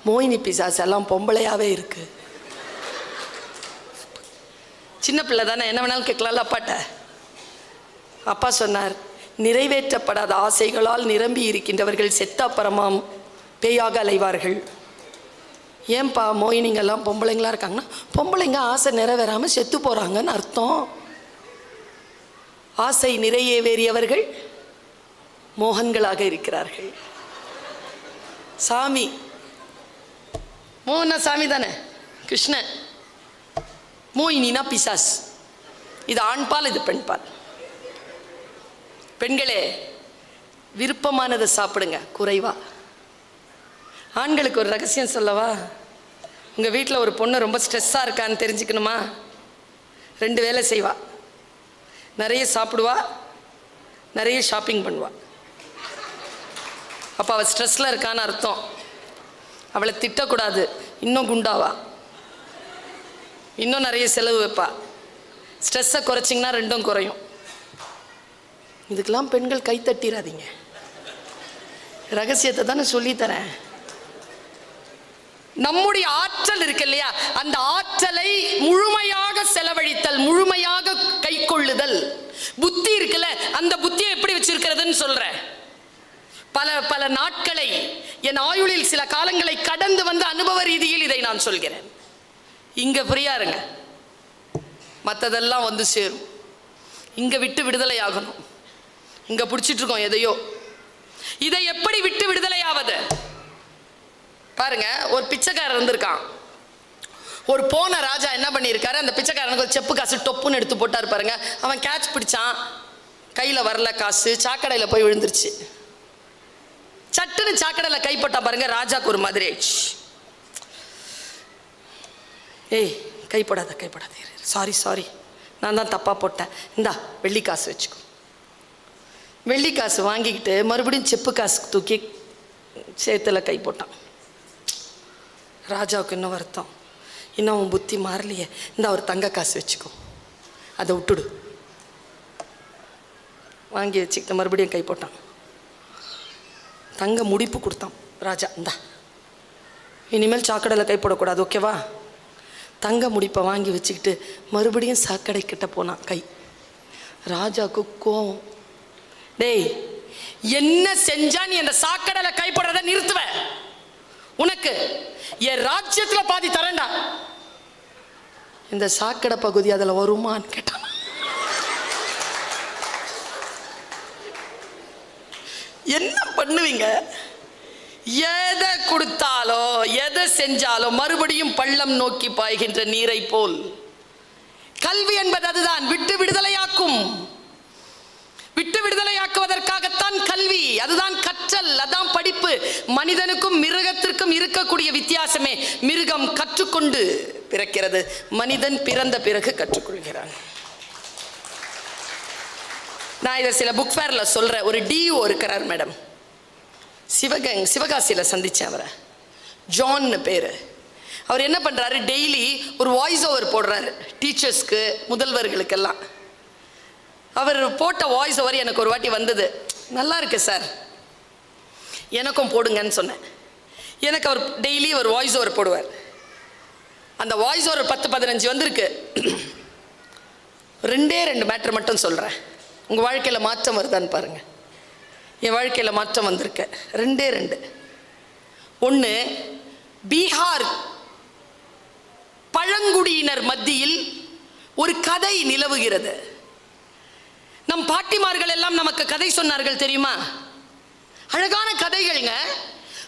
மோகினி பிசாசு எல்லாம் பொம்பளையாகவே இருக்கு சின்ன பிள்ளை தானே, என்ன வேணாலும் கேட்கலாம்ல அப்பாட்ட. அப்பா சொன்னார், நிறைவேற்றப்படாத ஆசைகளால் நிரம்பி இருக்கின்றவர்கள் செத்தாப்பறமாம் பேயாக அலைவார்கள். ஏன்பா மோயினிங்கெல்லாம் பொம்பளைங்களா இருக்காங்கன்னா, பொம்பளைங்க ஆசை நிறைவேறாமல் செத்து போகிறாங்கன்னு அர்த்தம். ஆசை நிறைவேறியவர்கள் மோகன்களாக இருக்கிறார்கள். சாமி மோகனா சாமி தானே, கிருஷ்ணன். மோயினா பிசாஸ். இது ஆண்பால், இது பெண்பால். பெண்களே, விருப்பமானதை சாப்பிடுங்க, குறைவா. ஆண்களுக்கு ஒரு ரகசியம் சொல்லவா? உங்கள் வீட்டில் ஒரு பொண்ணு ரொம்ப ஸ்ட்ரெஸ்ஸாக இருக்கான்னு தெரிஞ்சுக்கணுமா? 2 வேலை செய்வா. நிறைய சாப்பிடுவா, நிறைய ஷாப்பிங் பண்ணுவா. அப்போ அவள் ஸ்ட்ரெஸ்ஸில் இருக்கான்னு அர்த்தம். அவளை திட்டக்கூடாது, இன்னும் குண்டாவா, இன்னும் நிறைய செலவு வைப்பா. ஸ்ட்ரெஸ்ஸை குறைச்சிங்கன்னா 2ம் குறையும். இதுக்கெல்லாம் பெண்கள் கை தட்டிடாதீங்க, ரகசியத்தை தானே சொல்லித்தரேன். நம்முடைய ஆற்றல் இருக்கு இல்லையா, அந்த ஆற்றலை முழுமையாக செலவழித்தல், முழுமையாக கை கொள்ளுதல். புத்தி இருக்குல்ல, அந்த புத்தியை எப்படி வச்சிருக்கிறதுன்னு சொல்றேன். பல பல நாட்களை, என் ஆயுளில் சில காலங்களை கடந்து வந்த அனுபவ ரீதியில் இதை நான் சொல்கிறேன். இங்க ஃப்ரீயா இருங்க, மற்றதெல்லாம் வந்து சேரும். இங்க விட்டு விடுதலை ஆகணும். இங்க பிடிச்சிட்டு இருக்கோம் எதையோ. இதை எப்படி விட்டு விடுதலையாவது? பாருங்க, ஒரு பிச்சைக்காரர் இருந்திருக்கான். ஒரு போன ராஜா என்ன பண்ணியிருக்காரு, அந்த பிச்சைக்காரனுக்கு ஒரு செப்பு காசு டொப்புன்னு எடுத்து போட்டார் பாருங்க. அவன் கேட்ச் பிடிச்சான், கையில் வரல காசு, சாக்கடையில் போய் விழுந்துருச்சு. சட்டுன்னு சாக்கடையில் கைப்பட்டா பாருங்க, ராஜாக்கு ஒரு மாதிரி ஆயிடுச்சு. ஏய், கைப்படாத கைப்படாத, சாரி சாரி, நான் தான் தப்பாக போட்டேன், இந்தா வெள்ளி காசு வச்சுக்கோ. வெள்ளி காசு வாங்கிக்கிட்டு மறுபடியும் செப்பு காசு தூக்கி சேத்துல கை போட்டான். ராஜாவுக்கு இன்னும் வருத்தம், இன்னும் அவன் புத்தி மாறலையே, இந்த ஒரு தங்க காசு வச்சுக்கோ, அதை விட்டுடு. வாங்கி வச்சுக்கிட்ட மறுபடியும் கை போட்டான். தங்க முடிப்பு கொடுத்தான் ராஜா, இந்தா இனிமேல் சாக்கடையில் கை போடக்கூடாது, ஓகேவா? தங்க முடிப்பை வாங்கி வச்சுக்கிட்டு மறுபடியும் சாக்கடை கிட்ட போனான் கை. ராஜாவுக்கு கோவம். டேய், என்ன செஞ்சா நீ அந்த சாக்கடையில் கை போடுறத நிறுத்துவ? உனக்கு என் ராஜ்யத்தில் பாதி தரேன்டா. இந்த சாக்கடை பகுதி அதில் வருமான்னு கேட்டான். என்ன பண்ணுவீங்க? எதை கொடுத்தாலோ எதை செஞ்சாலோ மறுபடியும் பள்ளம் நோக்கி பாய்கின்ற நீரை போல். கல்வி என்பது அதுதான், விட்டு விடுதலையாக்கும். விட்டு விடுதலையாக்குவதற்காகத்தான் கல்வி, அதுதான் கற்றல், அதான் படிப்பு. மனிதனுக்கும் மிருகத்திற்கும் இருக்கக்கூடிய வித்தியாசமே, மிருகம் கற்றுக்கொண்டு பிறக்கிறது, மனிதன் பிறந்த பிறகு கற்றுக்கொள்கிறான். நான் இதை சில புக் ஃபேரில் சொல்கிறேன். ஒரு டிஓ இருக்கிறார் மேடம், சிவகாசியில் சந்தித்தேன் அவரை. ஜான்னு பேர். அவர் என்ன பண்ணுறாரு, டெய்லி ஒரு வாய்ஸ் ஓவர் போடுறாரு டீச்சர்ஸ்க்கு, முதல்வர்களுக்கெல்லாம். அவர் போட்ட வாய்ஸ் ஓவர் எனக்கு ஒரு வாட்டி வந்தது, நல்லா இருக்கு சார், எனக்கும் போடுங்கன்னு சொன்னேன். எனக்கு அவர் டெய்லி ஒரு வாய்ஸ் ஓவர் போடுவார். அந்த வாய்ஸ் ஓவர் 10-15 வந்திருக்கு. 2 மேட்ரு மட்டும் சொல்கிறேன், உங்கள் வாழ்க்கையில் மாற்றம் வருதான்னு பாருங்கள். என் வாழ்க்கையில் மாற்றம் வந்திருக்கு. 2 ஒன்று, பீகார் பழங்குடியினர் மத்தியில் ஒரு கதை நிலவுகிறது. நம் பாட்டிமார்கள் எல்லாம் நமக்கு கதை சொன்னார்கள் தெரியுமா? அழகான கதைகள்ங்க.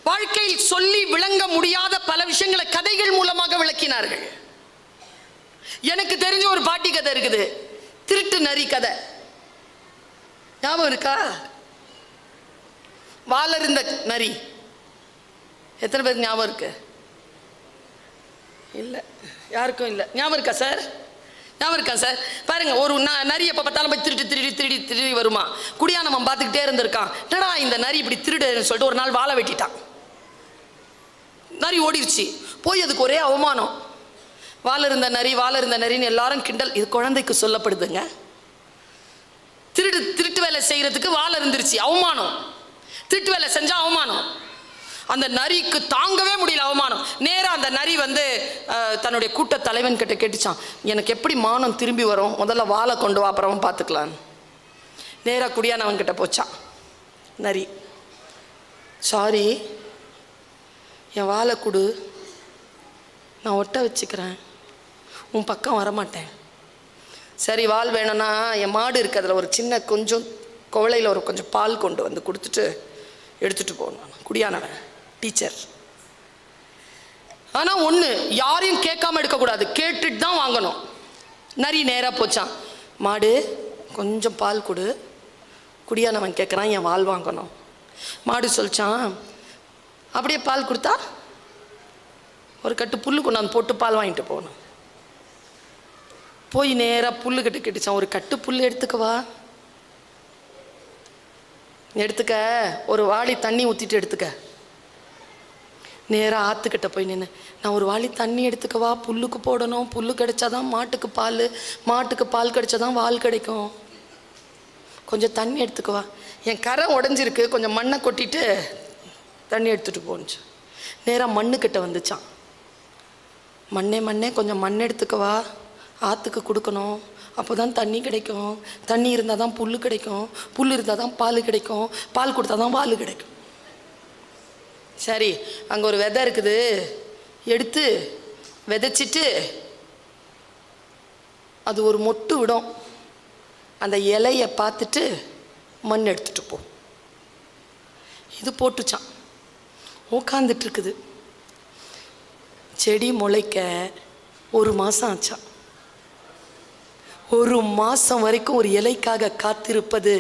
வாழ்க்கையில் சொல்லி விளங்க முடியாத பல விஷயங்களை கதைகள் மூலமாக விளக்கினார்கள். எனக்கு தெரிஞ்ச ஒரு பாட்டி கதை இருக்குது, திருட்டு நரி கதை. ஞாபகம் இருக்கா? வாளறிந்த நரி. எத்தனை பேருக்கு ஞாபகம் இருக்கு? இல்லை, யாருக்கும் இல்லை. ஞாபகம் இருக்கா சார்? ஞாபகம் இருக்கா சார்? பாருங்க, ஒரு நரி எப்போ பார்த்தாலும் போய் திருடி வருமா. குடியானவன் பார்த்துக்கிட்டே இருந்திருக்கான். என்னடா இந்த நரி இப்படி திருடுன்னு சொல்லிட்டு ஒரு நாள் வாழை வெட்டிட்டான். நரி ஓடிருச்சு. போய் அதுக்கு ஒரே அவமானம். வாழறிந்த நரின்னு எல்லாரும் கிண்டல். இது குழந்தைக்கு சொல்லப்படுதுங்க. திருட்டு வேலை செய்யறதுக்கு வாழை இருந்துருச்சு, அவமானம். திருட்டு வேலை செஞ்சா அவமானம். அந்த நரிக்கு தாங்கவே முடியல அவமானம். நேரா அந்த நரி தன்னுடைய கூட்ட தலைவன் கிட்ட கேட்டுச்சான், எனக்கு எப்படி மானம் திரும்பி வரும், முதல்ல வாழை கொண்டு வா அப்புறம் பார்த்துக்கலான்னு. நேராக குடியானவன் கிட்ட போச்சான் நரி. சாரி, என் வாழை கொடு, நான் ஒட்ட வச்சுக்கிறேன், உன் பக்கம் வரமாட்டேன். சரி, வால் வேணும்னா என் மாடு இருக்குது, அதில் ஒரு சின்ன கொஞ்சம் குவளையில் ஒரு கொஞ்சம் பால் கொண்டு வந்து கொடுத்துட்டு எடுத்துகிட்டு போகணும். குடியானவன் டீச்சர். ஆனால் ஒன்று, யாரையும் கேட்காம எடுக்கக்கூடாது, கேட்டுட்டு தான் வாங்கணும். நரி நேராக போச்சான், மாடு கொஞ்சம் பால் கொடு. குடியானவன் கேட்குறான், என் வால் வாங்கணும். மாடு சொல்லிச்சான், அப்படியே பால் கொடுத்தா ஒரு கட்டு புல்லு கொண்டாந்து போட்டு பால் வாங்கிட்டு போகணும். போய் நேராக புல்லு கட்டு கேட்டுச்சான், ஒரு கட்டு புல் எடுத்துக்கவா, எடுத்துக்க, ஒரு வாளி தண்ணி ஊற்றிட்டு எடுத்துக்க. நேராக ஆற்றுக்கிட்ட போய் நின்று, நான் ஒரு வாளி தண்ணி எடுத்துக்கவா, புல்லுக்கு போடணும், புல்லு கிடைச்சாதான் மாட்டுக்கு பால், மாட்டுக்கு பால் கிடைச்சாதான் வால் கிடைக்கும், கொஞ்சம் தண்ணி எடுத்துக்கவா. என் கரை உடஞ்சிருக்கு, கொஞ்சம் மண்ணை கொட்டிட்டு தண்ணி எடுத்துகிட்டு போனுச்சு. நேராக மண்ணுக்கிட்ட வந்துச்சான், மண்ணே கொஞ்சம் மண் எடுத்துக்கவா, ஆற்றுக்கு கொடுக்கணும், அப்போ தான் தண்ணி கிடைக்கும், தண்ணி இருந்தால் தான் புல் கிடைக்கும், புல் இருந்தால் தான் பால் கிடைக்கும், பால் கொடுத்தா தான் வால் கிடைக்கும். சரி, அங்கே ஒரு விதை இருக்குது, எடுத்து விதைச்சிட்டு அது ஒரு மொட்டு விடும், அந்த இலையை பார்த்துட்டு மண் எடுத்துகிட்டு போ. இது போட்டுச்சான், உட்காந்துட்டு இருக்குது. செடி முளைக்க 1 மாதம் ஆச்சான். 1 மாதம் வரைக்கும் ஒரு இலைக்காக காத்திருப்பது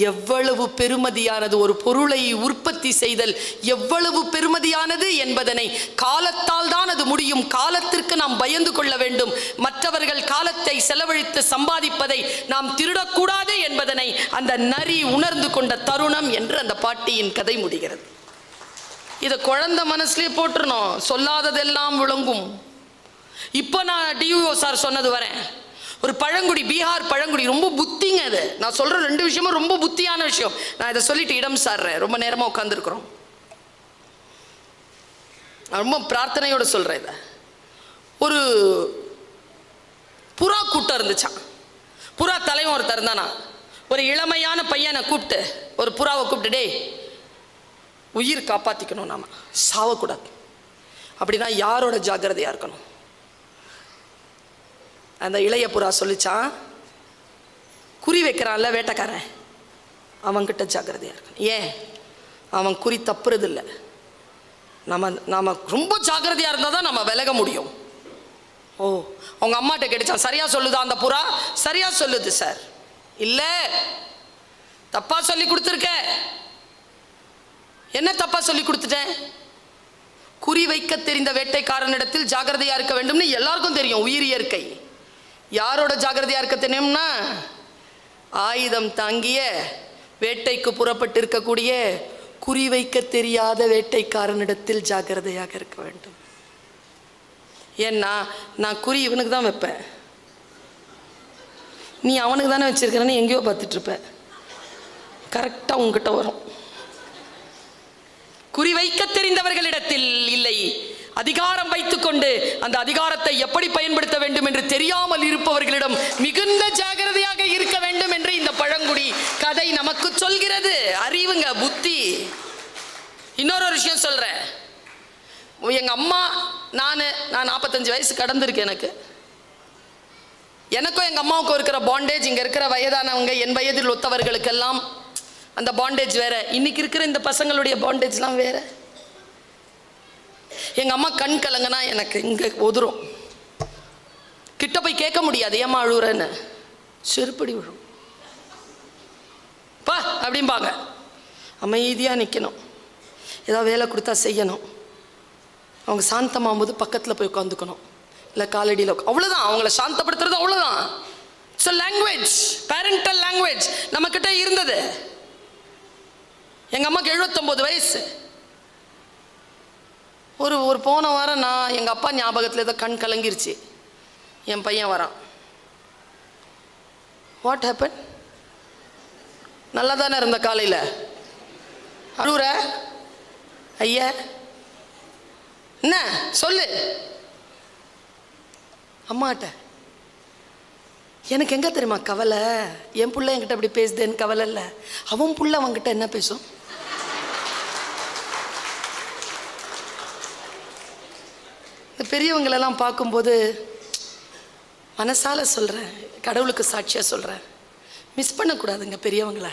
எவ்வளவு பெருமதியானது, ஒரு பொருளை உற்பத்தி செய்தல் எவ்வளவு பெருமதியானது என்பதனை காலத்தால் தான் அது முடியும். காலத்திற்கு நாம் பயந்து கொள்ள வேண்டும். மற்றவர்கள் காலத்தை செலவழித்து சம்பாதிப்பதை நாம் திருடக்கூடாது என்பதனை அந்த நரி உணர்ந்து கொண்ட தருணம் என்று அந்த பாட்டியின் கதை முடிகிறது. இதை குழந்தை மனசுலேயே போட்டுருணும், சொல்லாததெல்லாம் விளங்கும். இப்போ நான் டியூஓ சார் சொன்னது வரேன். ஒரு பழங்குடி, பீகார் பழங்குடி, ரொம்ப புத்திங்க. அது நான் சொல்கிற 2 விஷயமும் ரொம்ப புத்தியான விஷயம். நான் இதை சொல்லிட்டு இடம் சார்றேன், ரொம்ப நேரமாக உட்காந்துருக்குறோம். ரொம்ப பிரார்த்தனையோடு சொல்கிறேன் இதை. ஒரு புறா கூட்டம் இருந்துச்சான். புறா தலைவன் ஒருத்தர் இருந்தானா. ஒரு இளமையான பையனை கூப்பிட்டு, ஒரு புறாவை கூப்பிட்டு, டே, உயிர் காப்பாற்றிக்கணும், நாம சாவக்கூடாது, அப்படின்னா யாரோட ஜாக்கிரதையாக இருக்கணும்? அந்த இளைய புறா சொல்லிச்சான், குறி வைக்கிறான்ல வேட்டைக்காரன், அவன்கிட்ட ஜாக்கிரதையாக இருக்கணும். ஏன்? அவன் குறி தப்புறது இல்லை. நாம் ரொம்ப ஜாக்கிரதையாக இருந்தால் தான் நம்ம விலக முடியும். ஓ, அவங்க அம்மாட்ட கேட்டுச்சான், சரியா சொல்லுதா அந்த புறா? சரியா சொல்லுது சார். இல்லை, தப்பா சொல்லி கொடுத்துருக்க. என்ன தப்பா சொல்லி கொடுத்துட்டேன்? குறி வைக்க தெரிந்த வேட்டைக்காரனிடத்தில் ஜாக்கிரதையாக இருக்க வேண்டும்னு எல்லாருக்கும் தெரியும். உயிர் இயற்கை. யாரோட ஜாக்கிரதையாக இருக்க தெரியும்னா, ஆயுதம் தாங்கிய வேட்டைக்கு புறப்பட்டு இருக்கக்கூடிய குறி வைக்க தெரியாத வேட்டைக்காரனிடத்தில் ஜாக்கிரதையாக இருக்க வேண்டும். ஏன்னா நான் குறி இவனுக்கு தான் வைப்பேன், நீ அவனுக்கு தானே வச்சிருக்கிறன்னு எங்கேயோ பார்த்துட்டு இருப்ப, கரெக்டாக உங்ககிட்ட வரும். குறி வைக்க தெரிந்தவர்களிடத்தில் இல்லை, அதிகாரம் வைத்துக்கொண்டு அந்த அதிகாரத்தை எப்படி பயன்படுத்த வேண்டும் என்று தெரியாமல் இருப்பவர்களிடம் மிகுந்த ஜாக்கிரதையாக இருக்க வேண்டும் என்று இந்த பழங்குடி கதை நமக்கு சொல்கிறது. அறிவுங்க, புத்தி. இன்னொரு விஷயம் சொல்றேன். எங்க அம்மா, நான் 45 வயசு கடந்திருக்கு. எனக்கும் எங்க அம்மாவுக்கும் இருக்கிற பாண்டேஜ், இங்க இருக்கிற வயதானவங்க, என் வயதில் ஒத்தவர்களுக்கெல்லாம் அந்த பாண்டேஜ் வேற. இன்னைக்கு இருக்கிற இந்த பசங்களுடைய பாண்டேஜ்லாம் வேற. எங்க அம்மா கண் கலங்கனா எனக்கு இங்க உதிரும். கிட்ட போய் கேட்க முடியாது, ஏமா அழுகுறன்னு, செருப்படி விழும். பா அப்படிம்பாங்க. அமைதியாக நிற்கணும், ஏதாவது வேலை கொடுத்தா செய்யணும். அவங்க சாந்தமாகும்போது பக்கத்தில் போய் உட்காந்துக்கணும், இல்லை காலடியில் அவ்வளோதான். அவங்கள சாந்தப்படுத்துறது அவ்வளோதான். It's a language, parental language நம்மக்கிட்ட இருந்தது. எங்கள் அம்மாவுக்கு 79 வயசு. ஒரு போன வாரம் நான் எங்கள் அப்பா ஞாபகத்தில் ஏதோ கண் கலங்கிருச்சு. என் பையன் வரான். What happen? நல்லா தானே இருந்த காலையில், அழுற ஐயா, என்ன சொல்லு? அம்மாட்ட. எனக்கு எங்கே தெரியுமா கவலை, என் புள்ள என்கிட்ட அப்படி பேசுதேன்னு கவலை இல்லை, அவன் புள்ள அவன்கிட்ட என்ன பேசும். இந்த பெரியவங்களெல்லாம் பார்க்கும்போது மனசால சொல்கிறேன், கடவுளுக்கு சாட்சியாக சொல்கிறேன், மிஸ் பண்ணக்கூடாதுங்க பெரியவங்கள.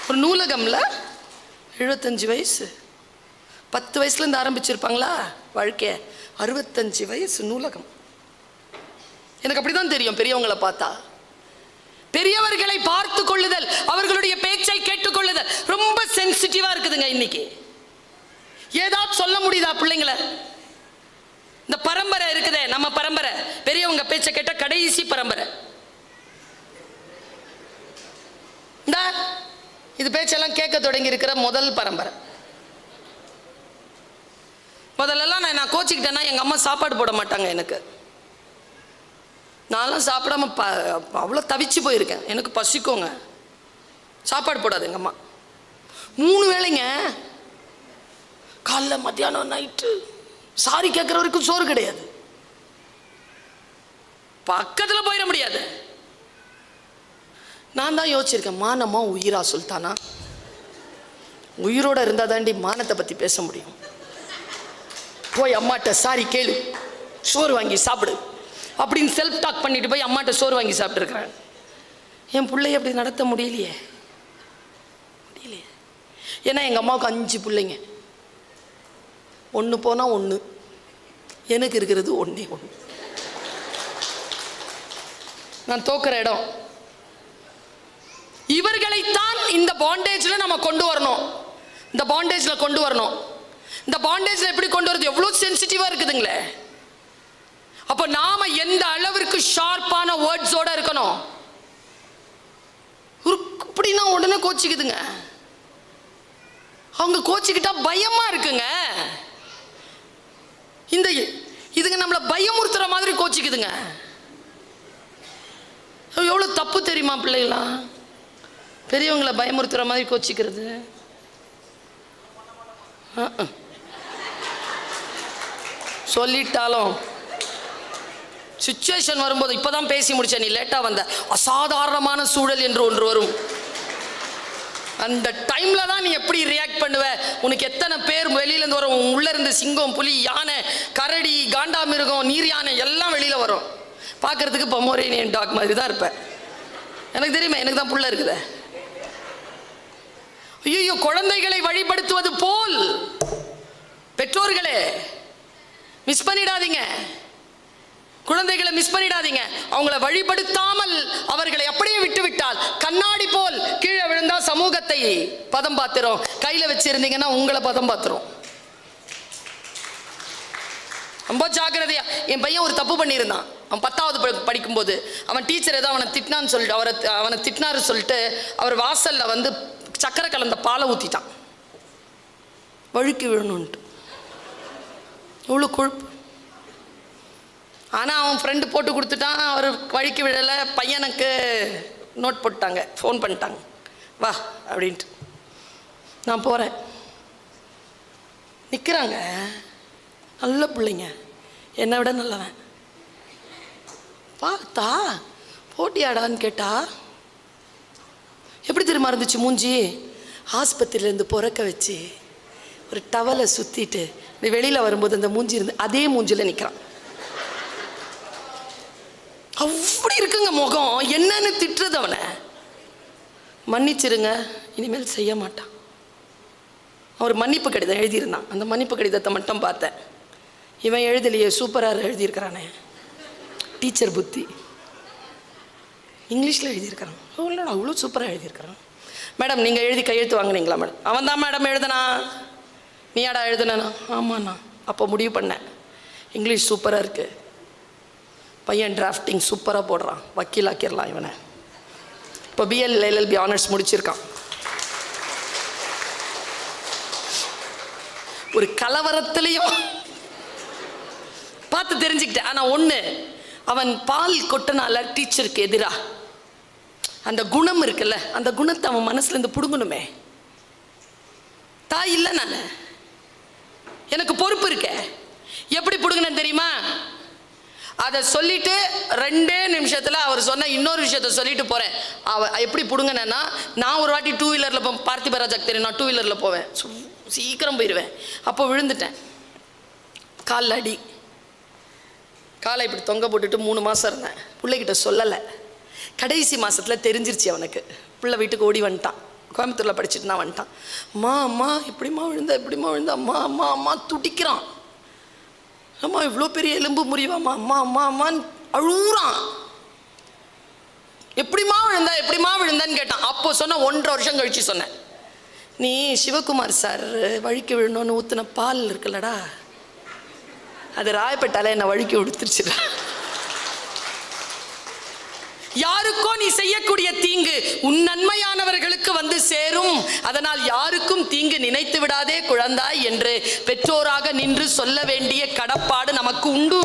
ஒரு நூலகம்ல 75 வயசு, 10 வயசுலேருந்து ஆரம்பிச்சிருப்பாங்களா வாழ்க்கைய, 65 வயசு நூலகம். எனக்கு அப்படிதான் தெரியும் பெரியவங்களை பார்த்தா. பெரியவர்களை பார்த்து கொள்ளுதல், அவர்களுடைய பேச்சை கேட்டுக்கொள்ளுதல் ரொம்ப சென்சிட்டிவா இருக்குதுங்க இன்னைக்கு. ஏதாவது சொல்ல முடியுதா பிள்ளைங்கள? இந்த பரம்பரை இருக்குதே, நம்ம பரம்பரை, பெரியவங்க பேச்சை கேட்ட கடைசி பரம்பரை. இந்த இது பேச்செல்லாம் கேட்க தொடங்கி இருக்கிற முதல் பரம்பரை. முதல்லலாம் நான் கோச்சிக்கிட்டேன்னா எங்கள் அம்மா சாப்பாடு போட மாட்டாங்க எனக்கு. நான்லாம் சாப்பிடாம அவ்வளோ தவிச்சு போயிருக்கேன். எனக்கு பசிக்குங்க, சாப்பாடு போடாது எங்கள் அம்மா. 3 வேளைங்க, காலைல மத்தியானம் நைட்டு, சாரி கேட்குற வரைக்கும் சோறு கிடையாது. பக்கத்தில் போயிட முடியாது. நான் தான் யோசிச்சிருக்கேன், மானமா உயிரா சுல்தானா? உயிரோட இருந்தால் தாண்டி மானத்தை பற்றி பேச முடியும். போய் அம்மாட்ட சாரி கேளு, சோறு வாங்கி சாப்பிடு அப்படின்னு செல்ஃப் டாக் பண்ணிட்டு போய் அம்மாட்ட சோறு வாங்கி சாப்பிட்டுருக்கிறேன். என் பிள்ளைய அப்படி நடத்த முடியலையே. ஏன்னா எங்கள் அம்மாவுக்கு 5 பிள்ளைங்க, 1 போனால் 1, எனக்கு இருக்கிறது 1. நான் தோக்குற இடம். இவர்களைத்தான் இந்த பாண்டேஜில் நம்ம கொண்டு வரணும். இந்த பாண்டேஜில் கொண்டு வரணும். இந்த பாண்டேஜில் எப்படி கொண்டு வரது? எவ்வளோ சென்சிட்டிவாக இருக்குதுங்களே. அப்போ நாம எந்த அளவிற்கு ஷார்ப்பான வேர்ட்ஸோட இருக்கணும். இப்படின்னா உடனே கோச்சிக்குதுங்க. அவங்க கோச்சிக்கிட்டா பயமா இருக்குங்க. இந்த இதுங்க நம்மளை பயமுறுத்துற மாதிரி கோச்சிக்குதுங்க. எவ்வளோ தப்பு தெரியுமா பிள்ளைகளா? பெரியவங்களை பயமுறுத்துற மாதிரி கோச்சிக்கிறது. சொல்லிட்டாலும் சிச்சுவேஷன் வரும்போது, இப்போதான் பேசி முடிச்ச, நீ லேட்டாக வந்த, அசாதாரணமான சூழல் என்று ஒன்று வரும். அந்த டைம்ல தான் நீ எப்படி ரியாக்ட் பண்ணுவ? உனக்கு எத்தனை பேர் வெளியிலேருந்து வரும்? உள்ள இருந்து சிங்கம், புலி, யானை, கரடி, காண்டாமிருகம், நீர் யானை எல்லாம் வெளியில வரும். பார்க்கறதுக்கு பொமோரேனியன் டாக் மாதிரி தான் இருப்பேன். எனக்கு தெரியுமே, எனக்கு தான் புள்ள இருக்குது. ஐயோ, குழந்தைகளை வழிபடுத்துவது போல் பெற்றோர்களே மிஸ் பண்ணிடாதீங்க. குழந்தைகளை மிஸ் பண்ணிடாதீங்க. அவங்கள வழிபடுத்தாமல் அவர்களை அப்படியே விட்டு விட்டால் கண்ணாடி போல் கீழே விழுந்தா சமூகத்தை பதம் பார்த்துரும். கையில வச்சிருந்தீங்கன்னா உங்களை பதம் பார்த்துரும். ரொம்ப ஜாக்கிரதையா. என் பையன் ஒரு தப்பு பண்ணியிருந்தான். அவன் 10வது படிக்கும்போது அவன் டீச்சர் ஏதோ அவனை திட்டினான்னு சொல்லிட்டு அவனை திட்டினாரு சொல்லிட்டு அவர் வாசல்ல வந்து சக்கரை கலந்த பாலை ஊற்றிட்டான். வழுக்கி விழணுன்ட்டு. இவ்வளோ கொழுப்பு. ஆனால் அவன் ஃப்ரெண்டு போட்டு கொடுத்துட்டான். அவர் வழுக்கி விழலை. பையனுக்கு நோட் போட்டாங்க, ஃபோன் பண்ணிட்டாங்க, வா அப்படின்ட்டு. நான் போகிறேன். நிற்கிறாங்க நல்ல பிள்ளைங்க, என்னை விட நல்லவன். பார்த்தா போட்டியாடான்னு கேட்டா எப்படி தெரியுமா இருந்துச்சு மூஞ்சி? ஆஸ்பத்திரியிலேருந்து பிறக்க வச்சு ஒரு டவலை சுற்றிட்டு வெளியில் வரும்போது அந்த மூஞ்சி இருந்து அதே மூஞ்சில் நிற்கிறான். அப்படி இருக்குங்க முகம். என்னன்னு திட்டுறது அவனை. மன்னிச்சிருங்க, இனிமேல் செய்ய மாட்டான். அவர் மன்னிப்பு கடிதம் எழுதியிருந்தான். அந்த மன்னிப்பு கடிதத்தை மட்டும் பார்த்தேன். இவன் எழுதலையே, சூப்பராக எழுதியிருக்கிறானே, டீச்சர் புத்தி, இங்கிலீஷில் எழுதியிருக்கிறான். இல்லைடா, அவ்வளோ சூப்பராக எழுதியிருக்கிறான். மேடம் நீங்கள் எழுதி கையெழுத்து வாங்கினீங்களா? மேடம் அவன் தான் மேடம் எழுதுனா. நீயாடா எழுதுனா? ஆமாண்ணா. அப்போ முடிவு பண்ணேன், இங்கிலீஷ் சூப்பராக இருக்குது, பையன் டிராஃப்டிங் சூப்பராக போடுறான், வக்கீல் ஆக்கிடலாம் இவனை. இப்போ பிஎல் LLB ஆனர்ஸ் முடிச்சிருக்கான். ஒரு கலவரத்திலையும் பார்த்து தெரிஞ்சுக்கிட்டேன். ஆனால் ஒன்று, அவன் பால் கொட்டனால டீச்சருக்கு எதிராக அந்த குணம் இருக்குல்ல, அந்த குணத்தை அவன் மனசுலேருந்து பிடுங்கணுமே. தாய் இல்லை, நான் எனக்கு பொறுப்பு இருக்க. பிடுங்கினேன் தெரியுமா? அதை சொல்லிட்டு 2 நிமிஷத்தில் அவர் சொன்ன இன்னொரு விஷயத்த சொல்லிட்டு போகிறேன். எப்படி பிடுங்கினேன்னா, நான் ஒரு வாட்டி 2 வீலரில் பார்த்திபராஜாக்கு தெரியும், நான் 2 வீலரில் போவேன், சீக்கிரம் போயிடுவேன். அப்போ விழுந்துட்டேன், காலில் அடி. காலை இப்படி தொங்க போட்டுட்டு 3 மாதம் இருந்தேன். பிள்ளைகிட்ட சொல்லலை. கடைசி மாதத்தில் தெரிஞ்சிருச்சு அவனுக்கு. பிள்ளை வீட்டுக்கு ஓடி வந்துட்டான். கோயம்புத்தூரில் படிச்சுட்டு நான் வந்துட்டான். அம்மா அம்மா இப்படிமா விழுந்த அம்மா அம்மா அம்மா துடிக்கிறான். அம்மா இவ்வளோ பெரிய எலும்பு முறிவாம்மா, அம்மா அம்மா அம்மான்னு அழுகுறான். எப்படிமா விழுந்தான்னு கேட்டான். அப்போ சொன்ன 1.5 வருஷம் கழிச்சு சொன்னேன், நீ சிவகுமார் சார் வழுக்கி விழணும்னு ஊற்றின பால் இருக்குல்லடா, அது ராயப்பட்டால என்னை வழுக்கி விடுத்துருச்சுடா. யாருக்கோ நீ செய்யக்கூடிய தீங்கு உன் நன்மையானவர்களுக்கு வந்து சேரும். அதனால் யாருக்கும் தீங்கு நினைத்து விடாதே குழந்தாய் என்று பெற்றோராக நின்று சொல்ல வேண்டிய கடப்பாடு நமக்கு உண்டு.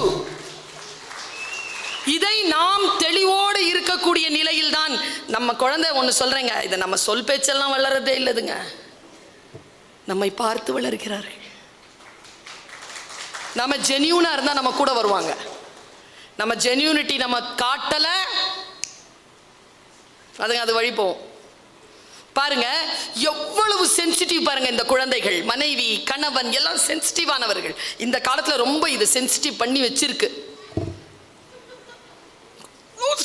இதை நாம் தெளிவோடு இருக்கக்கூடிய நிலையில் தான் நம்ம குழந்தை ஒன்று சொல்றேங்க, இதை நம்ம சொல் பேச்செல்லாம் வளரதே இல்லதுங்க, நம்மை பார்த்து வளர்கிறார்கள். நம்ம ஜென்யூனா இருந்தா நம்ம கூட வருவாங்க. நம்ம ஜென்யூனிட்டி நம்ம காட்டல, அதுங்க அது வழி போகும். பாருங்க எவ்வளவு சென்சிட்டிவ் பாருங்க இந்த குழந்தைகள். மனைவி கணவன் எல்லாம் சென்சிட்டிவானவர்கள். இந்த காலத்துல ரொம்ப இது சென்சிட்டிவ் பண்ணி வச்சிருக்கு.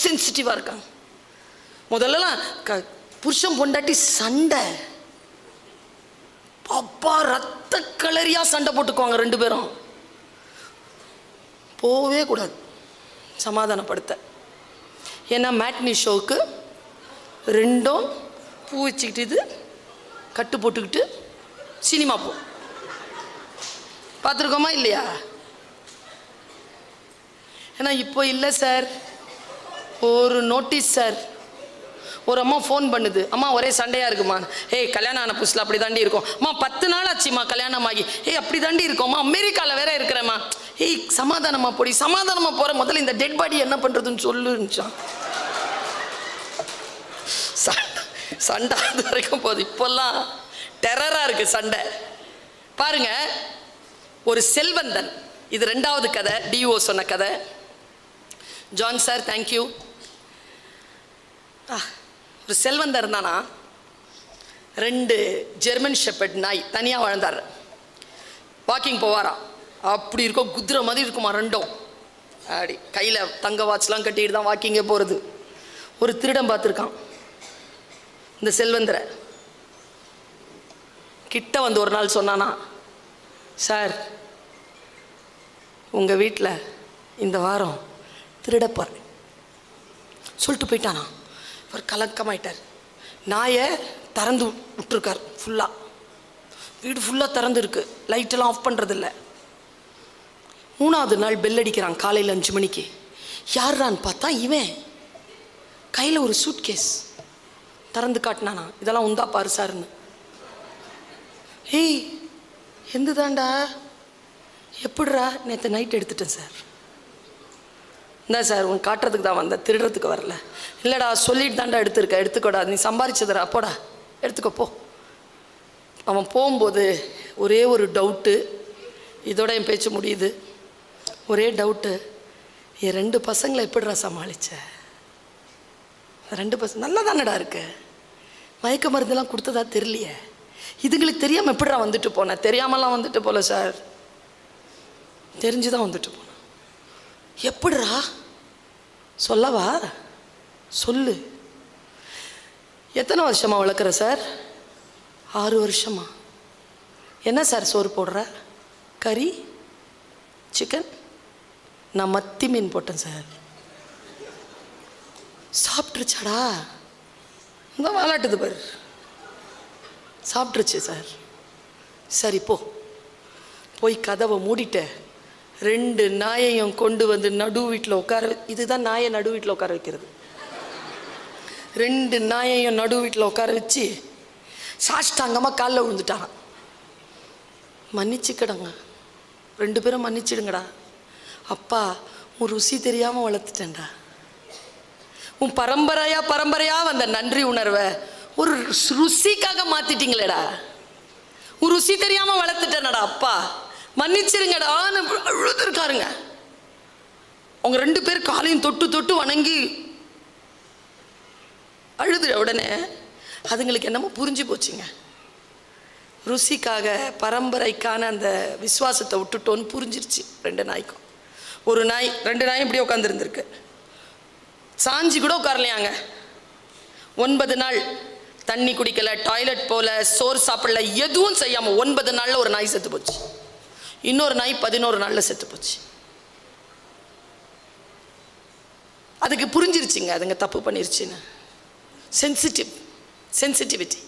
சென்சிட்டிவா இருக்காங்க. முதல்லலாம் புருஷன் பொண்டாட்டி சண்டை, அப்பா ரத்த கலரியா சண்டை போட்டுக்குவாங்க 2 பேரும். போவே கூடாது சமாதானப்படுத்த. ஏன்னா மேட்னி ஷோவுக்கு 2ம் பூ வச்சுக்கிட்டு இது கட்டு போட்டுக்கிட்டு சினிமா போ பார்த்துருக்கோமா இல்லையா? ஏன்னா இப்போ இல்லை சார், ஒரு நோட்டீஸ் சார். ஒரு அம்மா ஃபோன் பண்ணுது, அம்மா ஒரே சண்டையாக இருக்குமா. ஏய் கல்யாணம் ஆன புதுசில் அப்படி தாண்டி இருக்கும். அம்மா 10 நாள் ஆச்சுமா கல்யாணம் ஆகி. ஏய் அப்படி தாண்டி இருக்கோம்மா, அமெரிக்காவில் வேற இருக்கிறேம்மா. ஏய் சமாதானமாக போடி, சமாதானமாக போகிற முதல்ல இந்த டெட் பாடி என்ன பண்ணுறதுன்னு சொல்லுச்சான். சண்டை அது வரைக்கும் போகுது. இப்போல்லாம் டெரராக இருக்குது சண்டை. பாருங்க, ஒரு செல்வந்தன், இது 2வது கதை, டிஓ சொன்ன கதை. John sir thank you. ஒரு செல்வந்தர் இருந்தானா, 2 ஜெர்மன் ஷெப்பர்ட் நாய் தனியாக வாழ்ந்தார். வாக்கிங் போவாராம், அப்படி இருக்கும் குதிரை மாதிரி இருக்குமா 2ம். அப்படி கையில் தங்க வாட்ச்லாம் கட்டிட்டு தான் வாக்கிங்கே போகிறது. ஒரு திருடன் பார்த்துருக்கான் இந்த செல்வந்தரை. கிட்ட வந்து ஒரு நாள் சொன்னானா, சார் உங்கள் வீட்டில் இந்த வாரம் திருடப்பார் சொல்லிட்டு போயிட்டானா. அவர் கலக்கமாயிட்டார். நாயை திறந்து விட்டுருக்கார் ஃபுல்லாக, வீடு ஃபுல்லாக திறந்து இருக்கு, லைட்டெல்லாம் ஆஃப் பண்ணுறதில்ல. 3வது நாள் பெல் அடிக்கிறான் காலையில் 5 மணிக்கு. யாரான்னு பார்த்தா இவன் கையில் ஒரு சூட்கேஸ் திறந்து காட்டினானா, இதெல்லாம் உந்தா பாரு சார்னு. ஏய் எந்த தாண்டா, எப்படிரா, நேற்று நைட் எடுத்துட்டேன் சார். இந்தா சார் உன் காட்டுறதுக்கு தான் வந்தேன், திருடுறதுக்கு வரல. இல்லைடா சொல்லிட்டு தாண்டா எடுத்துருக்க, எடுத்துக்கோடா, நீ சம்பாரிச்சதுடா, போடா எடுத்துக்கோ போ. அவன் போகும்போது ஒரே ஒரு டவுட்டு, இதோட என் பேச்சு முடியுது. ஒரே டவுட்டு, என் 2 பசங்களை எப்படிடா சமாளிச்ச? 2 பசங்க நல்லா தானடா இருக்கு, மயக்க மருந்தெல்லாம் கொடுத்ததா தெரியலையே, இதுங்களுக்கு தெரியாமல் எப்படிடா வந்துட்டு போனேன்? தெரியாமலாம் வந்துட்டு போல சார், தெரிஞ்சுதான் வந்துட்டு போனேன். எப்படிடா சொல்லவா? சொல்லு. எத்தனை வருஷமா வளர்க்குற சார்? 6 வருஷமா. என்ன சார் சோறு போடுற? கறி, சிக்கன்? நான் மத்தி மீன் போட்டேன் சார். சாப்பிட்ருச்சாடா? இந்த விளாட்டுது பாரு, சாப்பிட்ருச்சு சார். சரி போ, போய் கதவை மூடிட்ட 2 நாயையும் கொண்டு வந்து நடு வீட்டில் உட்கார. இதுதான் நாயை நடு வீட்டில் உட்கார வைக்கிறது. 2 நாயையும் நடு வீட்டில் உட்கார வச்சு சாஷ்டாங்கமாக காலில் விழுந்துட்டாங்க. மன்னிச்சுக்கடங்க, 2 பேரும் மன்னிச்சிடுங்கடா. அப்பா உன் ருசி தெரியாமல் வளர்த்துட்டேன்டா. உன் பரம்பரையா வந்த நன்றி உணர்வை ஒரு ருசிக்காக மாத்திட்டீங்களேடா. உன் ருசி தெரியாமல் வளர்த்துட்டேனடா அப்பா, மன்னிச்சிருங்கடான்னு அழுதுருக்காருங்க. அவங்க 2 பேர் காலையும் தொட்டு தொட்டு வணங்கி அழுது உடனே அதுங்களுக்கு என்னமோ புரிஞ்சு போச்சுங்க. ருசிக்காக பரம்பரைக்கான அந்த விசுவாசத்தை விட்டுட்டோன்னு புரிஞ்சிருச்சு 2 நாய்க்கும். ஒரு நாய் 2 நாயும் இப்படியே உட்காந்துருந்துருக்கு, சாஞ்சி கூட உட்காரலையாங்க. 9 நாள் தண்ணி குடிக்கல, டாய்லெட் போல, சோறு சாப்பிடல, எதுவும் செய்யாம 9 நாள்ல ஒரு நாய் செத்து போச்சு. இன்னொரு நாய் 11 நாள்ல செத்து போச்சு. அதுக்கு புரிஞ்சிருச்சுங்க அதுங்க தப்பு பண்ணிருச்சுன்னு. சென்சிட்டிவிட்டி.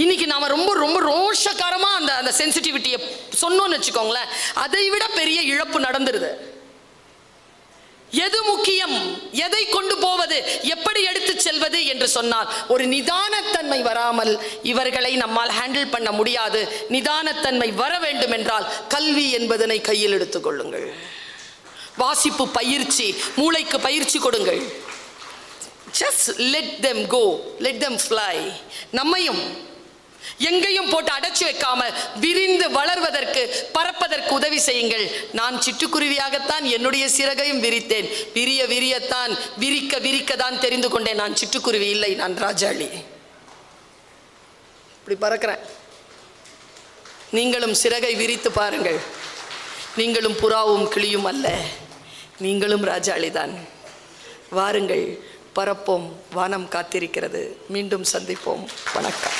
இன்னைக்கு நாம ரொம்ப ரொம்ப ரோஷக்காரமா அந்த சென்சிட்டிவிட்டியை சொன்னோம்னு வச்சுக்கோங்களேன், அதை விட பெரிய இழப்பு நடந்துருது. எது முக்கியம், எதை கொண்டு போவது, எப்படி எடுத்து செல்வது என்று சொன்னால் ஒரு நிதானத்தன்மை வராமல் இவர்களை நம்மால் ஹேண்டில் பண்ண முடியாது. நிதானத்தன்மை வர வேண்டும் என்றால் கல்வி என்பதனை கையில் எடுத்துக்கொள்ளுங்கள். வாசிப்பு பயிற்சி, மூளைக்கு பயிற்சி கொடுங்கள். just let them go, let them fly. நம்மையும் எங்கேயும் போட்டு அடைச்சு வைக்காம விரிந்து வளர்வதற்கு, பறப்பதற்கு உதவி செய்யுங்கள். நான் சிட்டுக்குருவியாகத்தான் என்னுடைய சிறகையும் விரித்தேன். விரியத்தான், விரிக்கதான் தெரிந்து கொண்டேன். நான் சிட்டுக்குருவி இல்லை, நான் ராஜாளி. இப்படி பறக்கிறேன். நீங்களும் சிறகை விரித்து பாருங்கள். நீங்களும் புறாவும் கிளியும் அல்ல, நீங்களும் ராஜாளிதான். வாருங்கள், பறப்போம். வானம் காத்திருக்கிறது. மீண்டும் சந்திப்போம். வணக்கம்.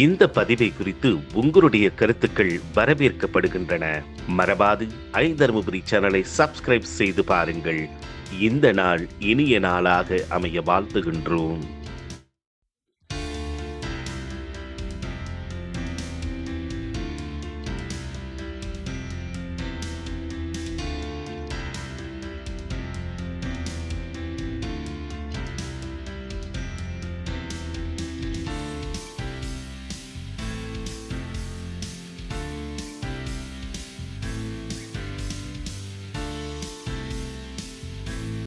இந்த பதிவை குறித்து உங்களுடைய கருத்துக்கள் வரவேற்கப்படுகின்றன. மறவாது ஐதர்மபுரி சேனலை சப்ஸ்கிரைப் செய்து பாருங்கள். இந்த நாள் இனிய நாளாக அமைய வாழ்த்துகின்றோம்.